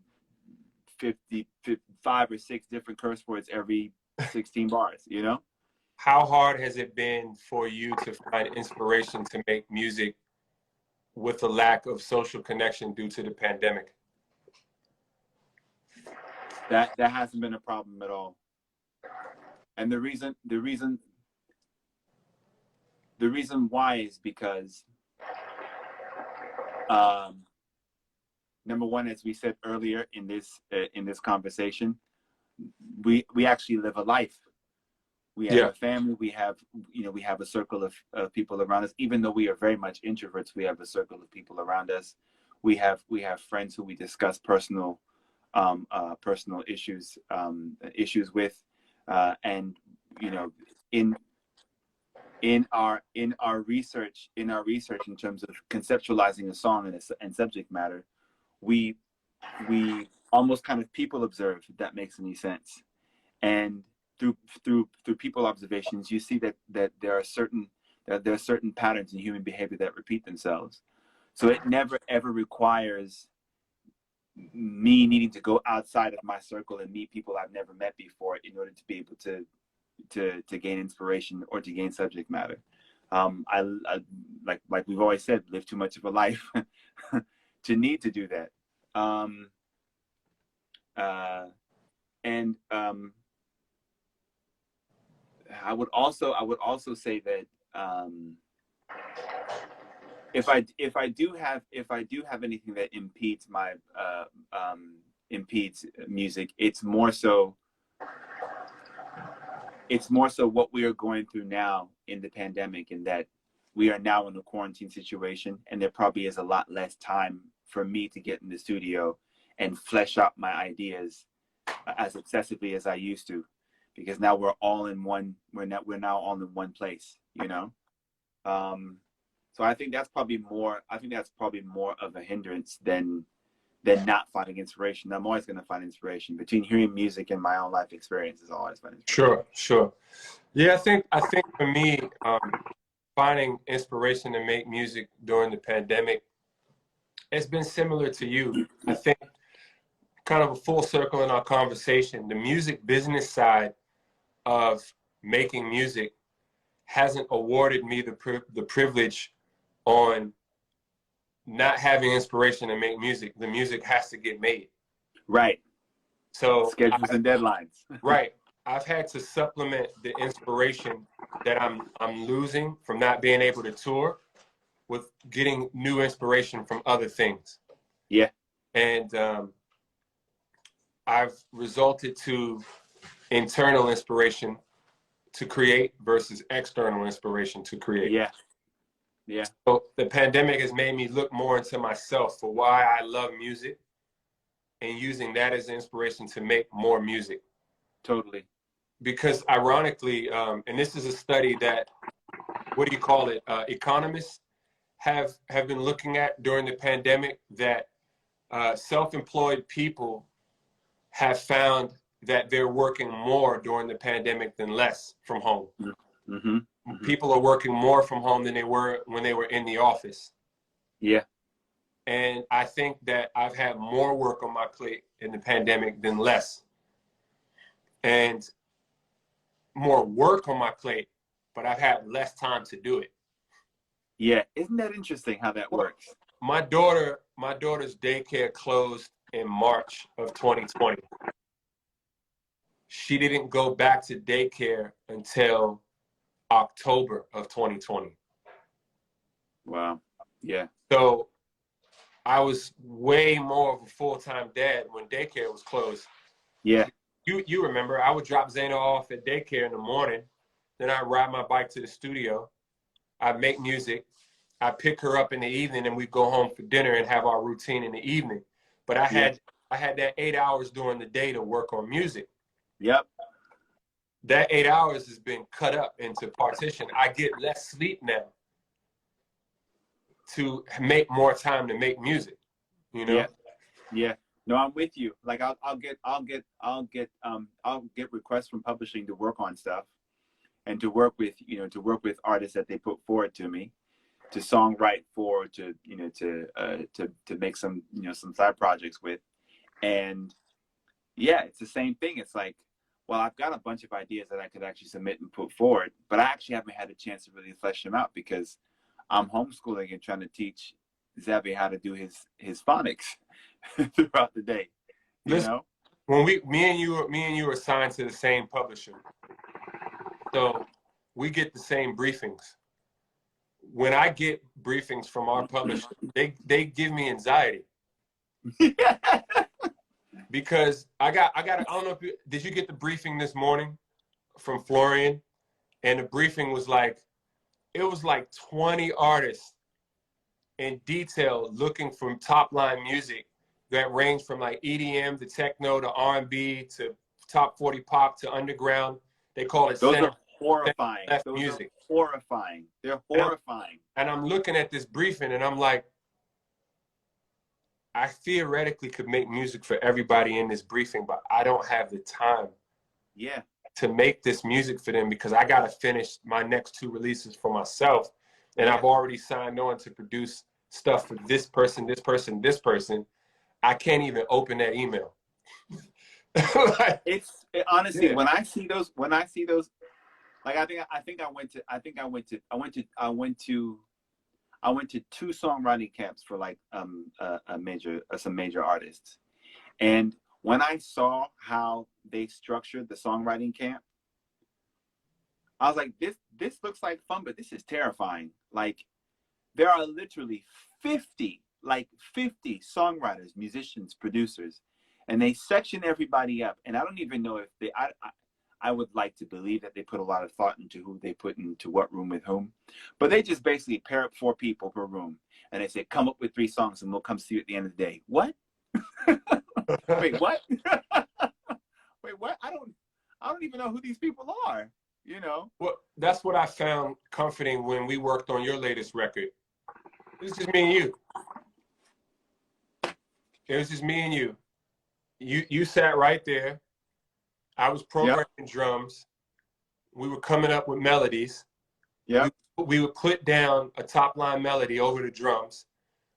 5 or 6 different curse words every 16 bars, you know? How hard has it been for you to find inspiration to make music with the lack of social connection due to the pandemic? That hasn't been a problem at all. And the reason why is because number one, as we said earlier in this conversation, we actually live a life. We have a family. We have a circle of people around us. Even though we are very much introverts, we have a circle of people around us. We have friends who we discuss personal issues with, and you know, in our research in terms of conceptualizing a song and subject matter, we almost kind of people observe, if that makes any sense. And through people observations, you see that there are certain patterns in human behavior that repeat themselves. So it never ever requires me needing to go outside of my circle and meet people I've never met before in order to be able to gain inspiration or to gain subject matter. I like we've always said, live too much of a life to need to do that. I would also say that if I do have anything that impedes my impedes music, it's more so what we are going through now in the pandemic, in that we are now in a quarantine situation, and there probably is a lot less time for me to get in the studio and flesh out my ideas as excessively as I used to, because now we're now all in one place, you know. So I think that's probably more of a hindrance than not finding inspiration. I'm always going to find inspiration between hearing music and my own life experiences. Always find inspiration. Sure. Yeah, I think for me, finding inspiration to make music during the pandemic, it's been similar to you. I think kind of a full circle in our conversation, the music business side of making music hasn't awarded me the privilege on not having inspiration to make music. The music has to get made. Right. So schedules and deadlines. Right. I've had to supplement the inspiration that I'm losing from not being able to tour with getting new inspiration from other things. Yeah. And I've resulted to internal inspiration to create versus external inspiration to create. Yeah. Yeah. So the pandemic has made me look more into myself for why I love music, and using that as inspiration to make more music. Totally. Because ironically, and this is a study that, economists have been looking at during the pandemic, that self-employed people have found that they're working more during the pandemic than less from home. Mm-hmm. Mm-hmm. People are working more from home than they were when they were in the office. Yeah. And I think that I've had more work on my plate in the pandemic than less. And more work on my plate, but I've had less time to do it. Yeah. Isn't that interesting how that works? My daughter's daycare closed in March of 2020. She didn't go back to daycare until October of 2020. Wow. Yeah. So I was way more of a full-time dad when daycare was closed. Yeah. You remember, I would drop Zayna off at daycare in the morning, then I'd ride my bike to the studio, I'd make music, I'd pick her up in the evening, and we'd go home for dinner and have our routine in the evening. But I had that 8 hours during the day to work on music. Yep. That 8 hours has been cut up into partition. I get less sleep now to make more time to make music, you know? Yeah. Yeah. No, I'm with you. Like I'll get requests from publishing to work on stuff, and to work with artists that they put forward to me, to songwrite for, to make some side projects with. And yeah, it's the same thing. It's like, well, I've got a bunch of ideas that I could actually submit and put forward, but I actually haven't had a chance to really flesh them out, because I'm homeschooling and trying to teach Zabby how to do his phonics throughout the day. Listen, when me and you are signed to the same publisher, so we get the same briefings. When I get briefings from our publisher, they give me anxiety. Because I don't know if did you get the briefing this morning from Florian? And the briefing was like, it was like 20 artists in detail looking from top line music that range from like EDM to techno to R&B to top 40 pop to underground. They call it Those center are horrifying. left Those music. are horrifying. They're horrifying. And I'm looking at this briefing and I'm like, I theoretically could make music for everybody in this briefing, but I don't have the time to make this music for them, because I got to finish my next 2 releases for myself. And I've already signed on to produce stuff for this person, this person, this person. I can't even open that email. Honestly, when I see those, like I went to 2 songwriting camps for like some major artists. And when I saw how they structured the songwriting camp, I was like, this looks like fun, but this is terrifying. Like, there are literally 50, like 50 songwriters, musicians, producers, and they section everybody up. And I don't even know if I would like to believe that they put a lot of thought into who they put into what room with whom, but they just basically pair up 4 people per room, and they say, come up with 3 songs and we'll come see you at the end of the day. What? Wait, what? Wait, what? I don't even know who these people are, you know? Well, that's what I found comforting when we worked on your latest record. It was just me and you. It was just me and you. You sat right there. I was programming drums. We were coming up with melodies. Yeah. We would put down a top line melody over the drums.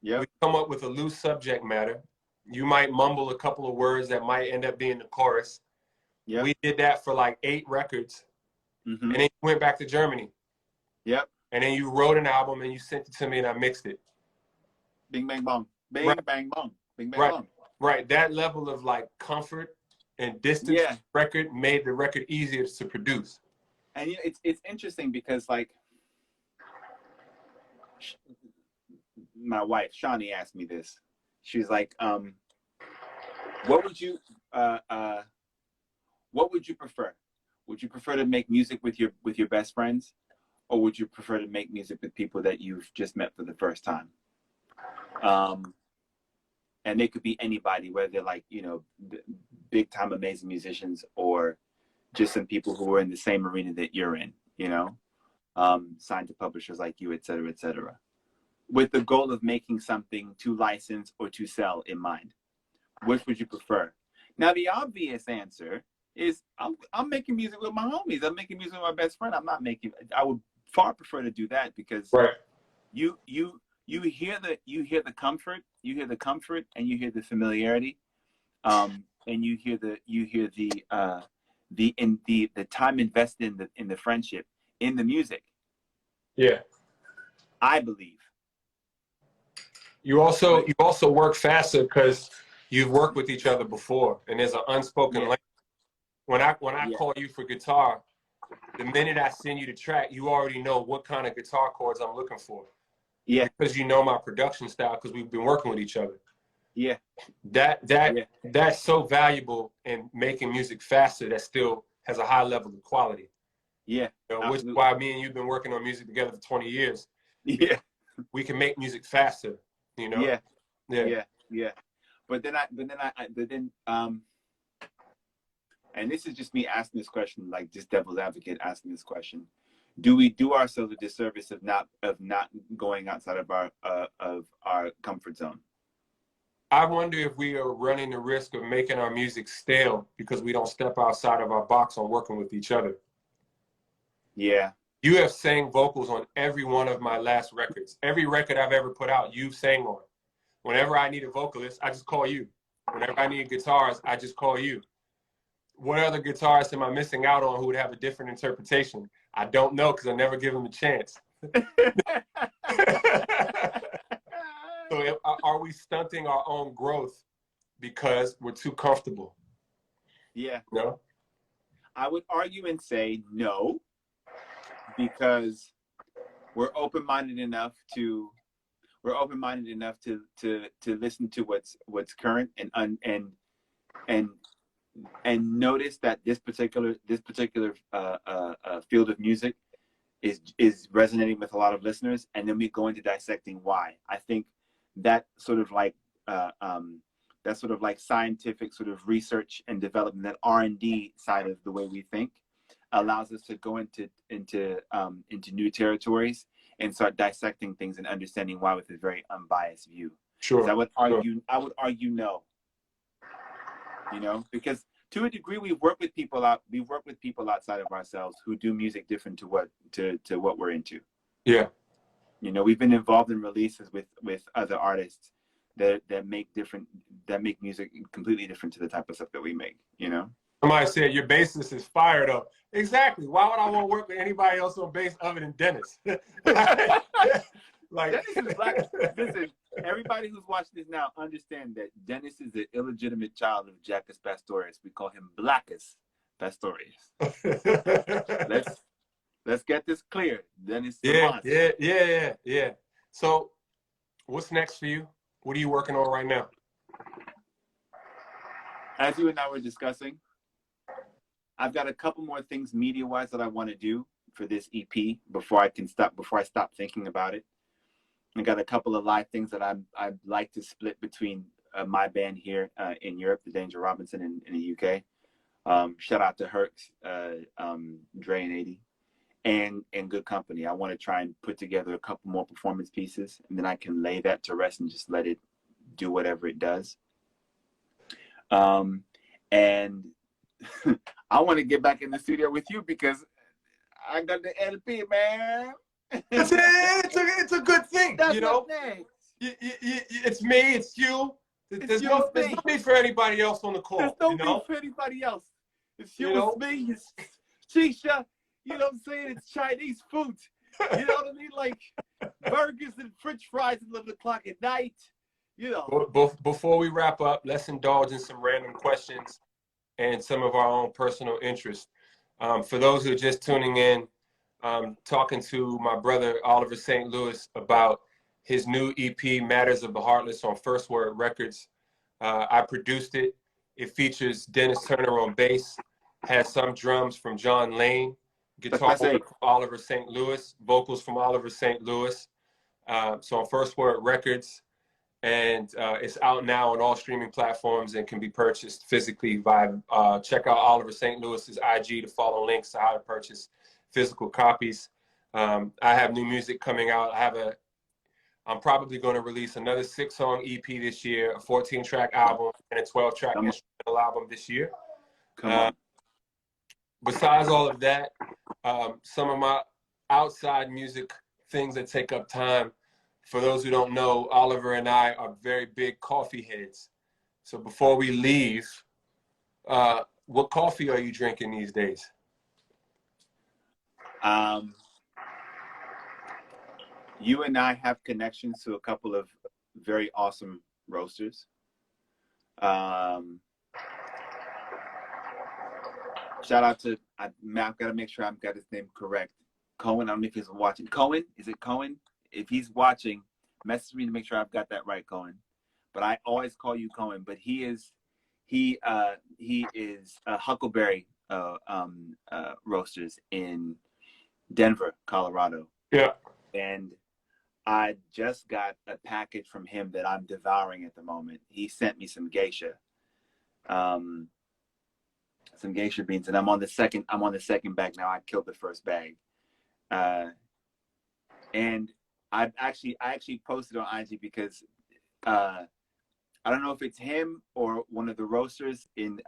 Yeah. We come up with a loose subject matter. You might mumble a couple of words that might end up being the chorus. Yeah. We did that for like 8 records. Mm-hmm. And then you went back to Germany. Yep. And then you wrote an album and you sent it to me and I mixed it. Bing, bang, bong. Bing, Right. bang, bong. Bing, bang, Right. bong. Right. That level of like comfort and distance record made the record easier to produce. And you know, it's interesting because like my wife, Shawnee, asked me this. She's like, what would you prefer? Would you prefer to make music with your best friends, or would you prefer to make music with people that you've just met for the first time? And they could be anybody, whether they're like, you know, big time amazing musicians or just some people who are in the same arena that you're in, you know, signed to publishers like you, et cetera, with the goal of making something to license or to sell in mind. Which would you prefer? Now, the obvious answer is I'm making music with my homies. I'm making music with my best friend. I would far prefer to do that because you hear the comfort, and you hear the familiarity, and you hear the time invested in the friendship, in the music. Yeah. I believe. You also work faster because you've worked with each other before, and there's an unspoken language. When I call you for guitar, the minute I send you the track, you already know what kind of guitar chords I'm looking for. Yeah. Because you know my production style because we've been working with each other. Yeah. That's so valuable in making music faster that still has a high level of quality. Yeah. You know, which is why me and you've been working on music together for 20 years. Yeah. We can make music faster, you know? Yeah. But then and this is just me asking this question, like just devil's advocate asking this question. Do we do ourselves a disservice of not going outside of our comfort zone? I wonder if we are running the risk of making our music stale because we don't step outside of our box on working with each other. Yeah. You have sang vocals on every one of my last records. Every record I've ever put out, you've sang on. Whenever I need a vocalist, I just call you. Whenever I need guitars, I just call you. What other guitarists am I missing out on who would have a different interpretation? I don't know because I never give them a chance. So are we stunting our own growth because we're too comfortable? Yeah. No? I would argue and say no, because we're open-minded enough to listen to what's current and notice that this particular field of music is resonating with a lot of listeners, and then we go into dissecting why. I think that sort of like scientific sort of research and development, that R&D side of the way we think, allows us to go into new territories and start dissecting things and understanding why with a very unbiased view. Sure. So I would argue no. You know, because to a degree we work with people outside of ourselves who do music different to what we're into. Yeah. You know, we've been involved in releases with other artists that make music completely different to the type of stuff that we make, you know? Somebody said your bassist is fired up. Exactly. Why would I want to work with anybody else on bass other than Dennis? Like Dennis is black. Listen, everybody who's watching this now understand that Dennis is the illegitimate child of Jackus Pastorius. We call him Blackus Pastorius. Let's get this clear. Dennis. Yeah. So what's next for you? What are you working on right now? As you and I were discussing, I've got a couple more things media-wise that I want to do for this EP before I stop thinking about it. I got a couple of live things that I'd like to split between my band here in Europe, the Danger Robinson in the UK. Shout out to Herx, Dre and 80, and Good Company. I want to try and put together a couple more performance pieces, and then I can lay that to rest and just let it do whatever it does. And I want to get back in the studio with you because I got the LP, man. It's a good thing. That's you know, it's me, it's you. There's no need for anybody else on the call. There's no need for anybody else. It's you, it's me, it's Shisha. You know what I'm saying? It's Chinese food. You know what I mean? Like burgers and French fries at 11 o'clock at night. You know. Before we wrap up, let's indulge in some random questions and some of our own personal interests. For those who are just tuning in, talking to my brother Olivier St.Louis about his new EP, Matters of the Heartless, on First Word Records. I produced it. It features Dennis Turner on bass, has some drums from John Lane, guitar from Olivier St.Louis, vocals from Olivier St.Louis. So on First Word Records, and it's out now on all streaming platforms and can be purchased physically by check out Olivier St.Louis's IG to follow links to how to purchase physical copies. I have new music coming out. I'm probably going to release another 6-song EP this year, a 14-track album, and a 12-track instrumental album this year. Besides all of that, some of my outside music things that take up time. For those who don't know, Olivier and I are very big coffee heads. So before we leave, what coffee are you drinking these days? You and I have connections to a couple of very awesome roasters. Shout out to, I've got to make sure I've got his name correct. Cohen, I don't know if he's watching. Cohen, is it Cohen? If he's watching, message me to make sure I've got that right, Cohen. But I always call you Cohen. But he is Huckleberry Roasters in Denver, Colorado. Yeah. And I just got a package from him that I'm devouring at the moment. He sent me some geisha beans, and I'm on the second bag now. I killed the first bag. And I actually posted on IG because I don't know if it's him or one of the roasters in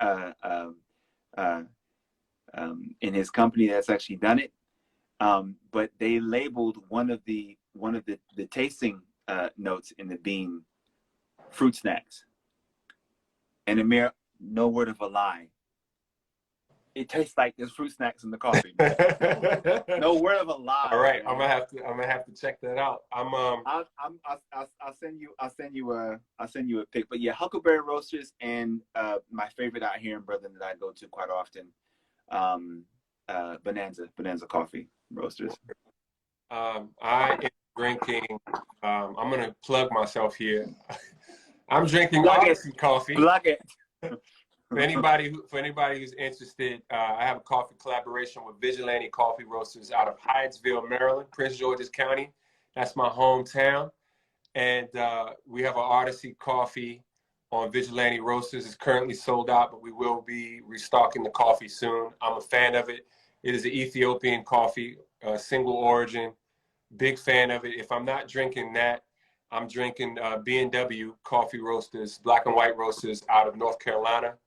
his company that's actually done it. But they labeled one of the tasting notes in the bean fruit snacks. And Amir, no word of a lie, it tastes like there's fruit snacks in the coffee. No word of a lie. All right, man. I'm gonna have to check that out. I'll send you a pic. But yeah, Huckleberry Roasters and my favorite out here in Brooklyn that I go to quite often, Bonanza Coffee Roasters. I am drinking. I'm gonna plug myself here. I'm drinking Oddisee coffee. Plug it. For anybody who's interested, I have a coffee collaboration with Vigilante Coffee Roasters out of Hyattsville, Maryland, Prince George's County. That's my hometown. And we have an Oddisee coffee on Vigilante Roasters. It's currently sold out, but we will be restocking the coffee soon. I'm a fan of it. It is an Ethiopian coffee, single origin. Big fan of it. If I'm not drinking that, I'm drinking B&W Coffee Roasters, black and white roasters out of North Carolina.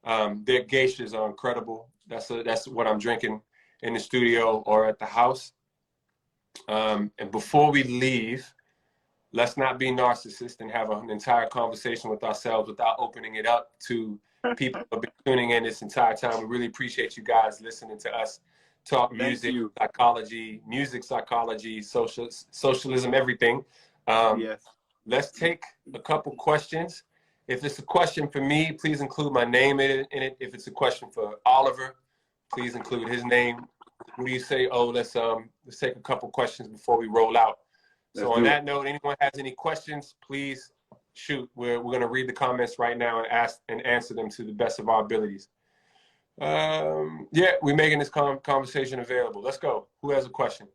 Their geishas are incredible. That's what I'm drinking in the studio or at the house. And before we leave, let's not be narcissists and have an entire conversation with ourselves without opening it up to people who have been tuning in this entire time. We really appreciate you guys listening to us talk music, psychology, socialism, everything. Yes. Let's take a couple questions. If it's a question for me, please include my name in it. If it's a question for Olivier, please include his name. What do you say? Oh, let's take a couple questions before we roll out. So on that note, anyone has any questions, please shoot. We're going to read the comments right now and ask and answer them to the best of our abilities. Yeah, we're making this conversation available. Let's go. Who has a question?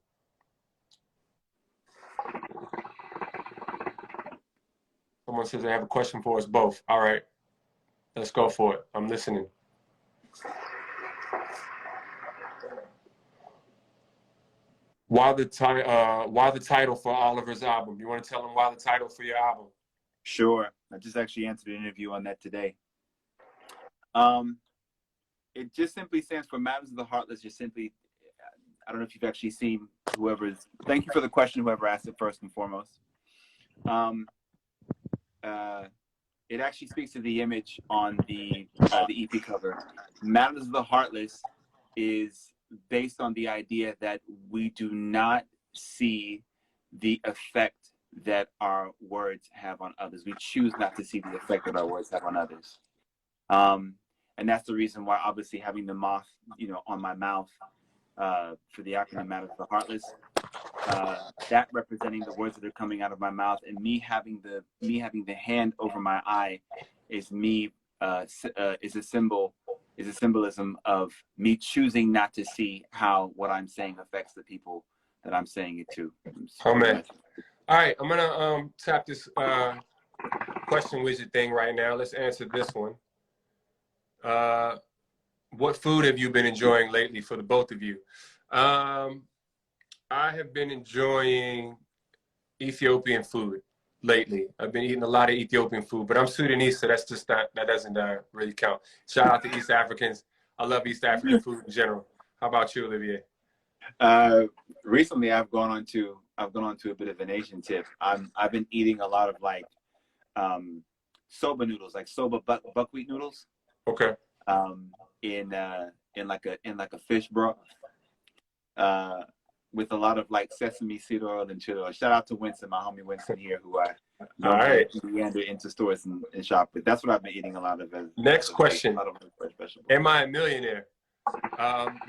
Someone says they have a question for us both. All right, let's go for it. I'm listening. Why the title for Oliver's album? You want to tell them why the title for your album? Sure. I just actually answered an interview on that today. It just simply stands for Matters of the Heartless. Just simply, I don't know if you've actually seen thank you for the question, whoever asked it first and foremost. It actually speaks to the image on the EP cover. Matters of the Heartless is based on the idea that we do not see the effect that our words have on others. We choose not to see the effect that our words have on others. And that's the reason why, obviously, having the moth, on my mouth for the acronym Matters of the Heartless, that representing the words that are coming out of my mouth, and me having the hand over my eye is a symbolism of me choosing not to see how what I'm saying affects the people that I'm saying it to. Oh man! All right, I'm gonna tap this question widget thing right now. Let's answer this one. What food have you been enjoying lately for the both of you? I have been enjoying Ethiopian food lately. I've been eating a lot of Ethiopian food, but I'm Sudanese, so that's just that doesn't really count. Shout out to East Africans. I love East African food in general. How about you, Olivier? Recently, I've gone on to a bit of an Asian tip. I've been eating a lot of soba noodles, like soba buckwheat noodles. Okay. In like a fish broth. With a lot of sesame seed oil and chili oil. Shout out to Winston, my homie Winston here, who I meander into stores and shop with. That's what I've been eating a lot of. Next question. Am I a millionaire?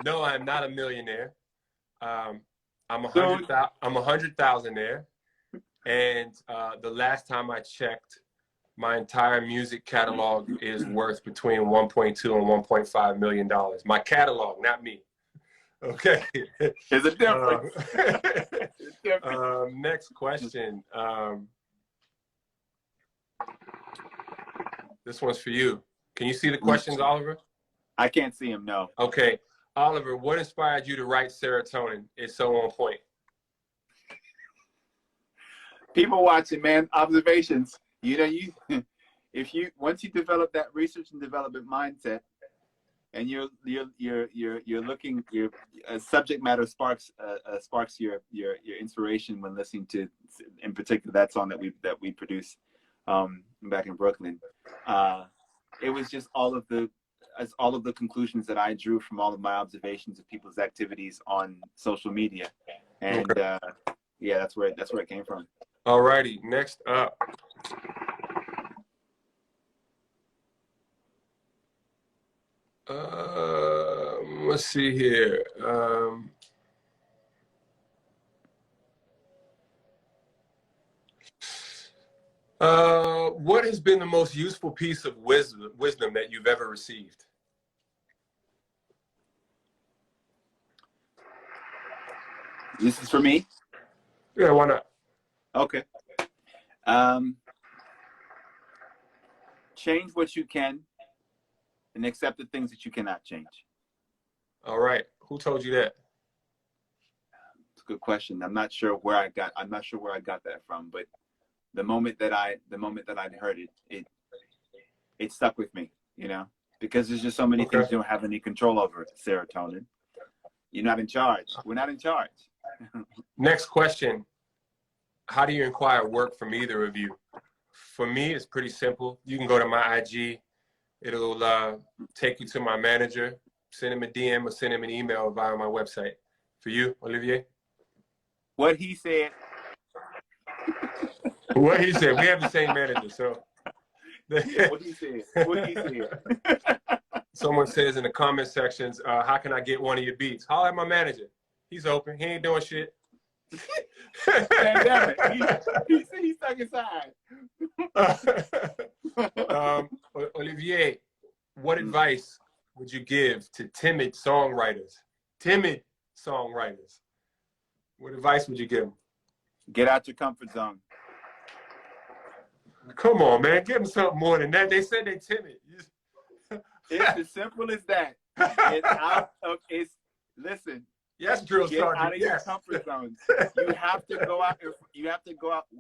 No, I am not a millionaire. I'm 100,000 there. And the last time I checked, my entire music catalog is worth between $1.2 and $1.5 million. My catalog, not me. Okay. There's a difference. Next question. This one's for you. Can you see the questions, Oliver? I can't see him, no. Okay. Oliver, what inspired you to write Serotonin? It's so on point. People watching, man. Observations. Once you develop that research and development mindset, and you're looking, your subject matter sparks your inspiration when listening to, in particular, that song that we produced back in Brooklyn. It was just all of the conclusions that I drew from all of my observations of people's activities on social media, and yeah, that's where it came from. All righty, next up. Let's see here. What has been the most useful piece of wisdom that you've ever received? This is for me? Yeah, why not? Okay. Change what you can and accept the things that you cannot change. All right. Who told you that? It's a good question. I'm not sure where I got that from, but the moment that I heard it stuck with me, because there's just so many things you don't have any control over. Serotonin. You're not in charge. We're not in charge. Next question. How do you inquire work from either of you? For me, it's pretty simple. You can go to my IG. It'll take you to my manager. Send him a DM or send him an email via my website. For you, Olivier? What he said. What he said. We have the same manager, so. What he said. Someone says in the comment sections, how can I get one of your beats? Holler at my manager. He's open. He ain't doing shit. Pandemic. He's stuck inside. Olivier, what advice would you give to timid songwriters? Timid songwriters. What advice would you give them? Get out your comfort zone. Come on, man. Give them something more than that. They said they're timid. It's as simple as that. Listen. Yes, drill Get sergeant. out of your comfort zone. You have to go out.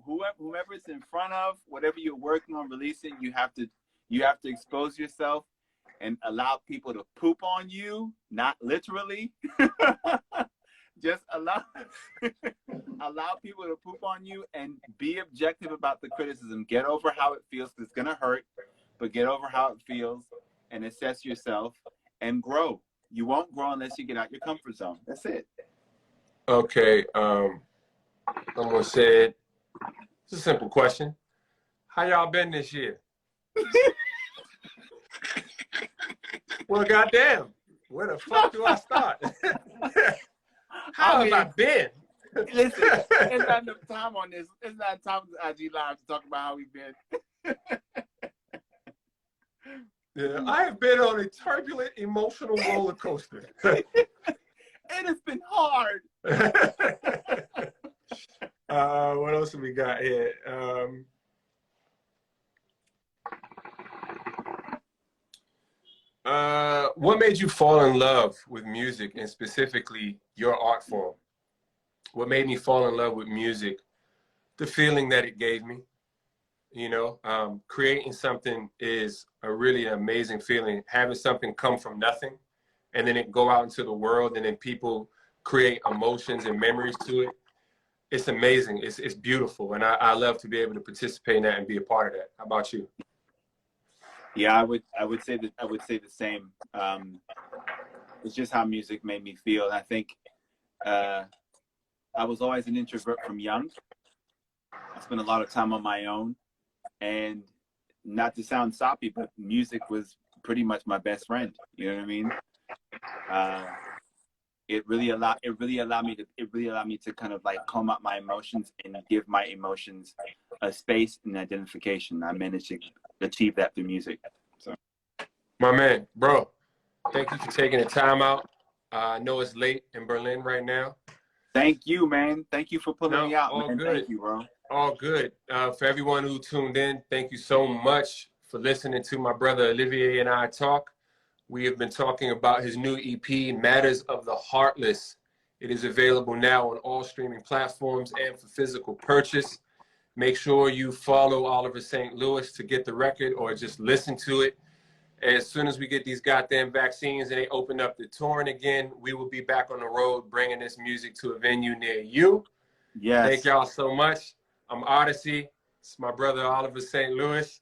Whoever's in front of, whatever you're working on releasing, you have to expose yourself and allow people to poop on you, not literally. Just allow people to poop on you and be objective about the criticism. Get over how it feels, 'cause it's gonna hurt, but get over how it feels and assess yourself and grow. You won't grow unless you get out your comfort zone. That's it. Okay. Someone said, it's a simple question. How y'all been this year? Well, goddamn. Where the fuck do I start? How have I been? Listen, there's not enough time on this. There's not time on IG Live to talk about how we've been. Yeah, I have been on a turbulent, emotional roller coaster. And it's been hard. What else have we got here? What made you fall in love with music, and specifically your art form? What made me fall in love with music? The feeling that it gave me. You know, creating something is a really amazing feeling. Having something come from nothing and then it go out into the world and then people create emotions and memories to it. It's amazing. It's beautiful. And I love to be able to participate in that and be a part of that. How about you? Yeah, I would say the same. It's just how music made me feel. I think I was always an introvert from young. I spent a lot of time on my own. And not to sound soppy, but music was pretty much my best friend. You know what I mean? It really allowed me to kind of like calm out my emotions and give my emotions a space and identification. I managed to achieve that through music. So, my man, bro, thank you for taking the time out. I know it's late in Berlin right now. Thank you, man. Thank you for pulling me out, man. Good. Thank you, bro. All good. For everyone who tuned in, thank you so much for listening to my brother Olivier and I talk. We have been talking about his new EP, Matters of the Heartless. It is available now on all streaming platforms and for physical purchase. Make sure you follow Olivier St. Louis to get the record or just listen to it. As soon as we get these goddamn vaccines and they open up the touring again, we will be back on the road bringing this music to a venue near you. Yes. Thank y'all so much. I'm Oddisee. It's my brother Olivier St. Louis.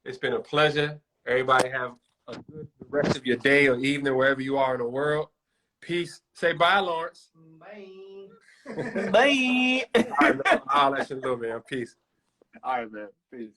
It's been a pleasure. Everybody have a good rest of your day or evening wherever you are in the world. Peace. Say bye, Lawrence. Bye. Bye. All right, man. I'll let you know, man. Peace. All right, man. Peace.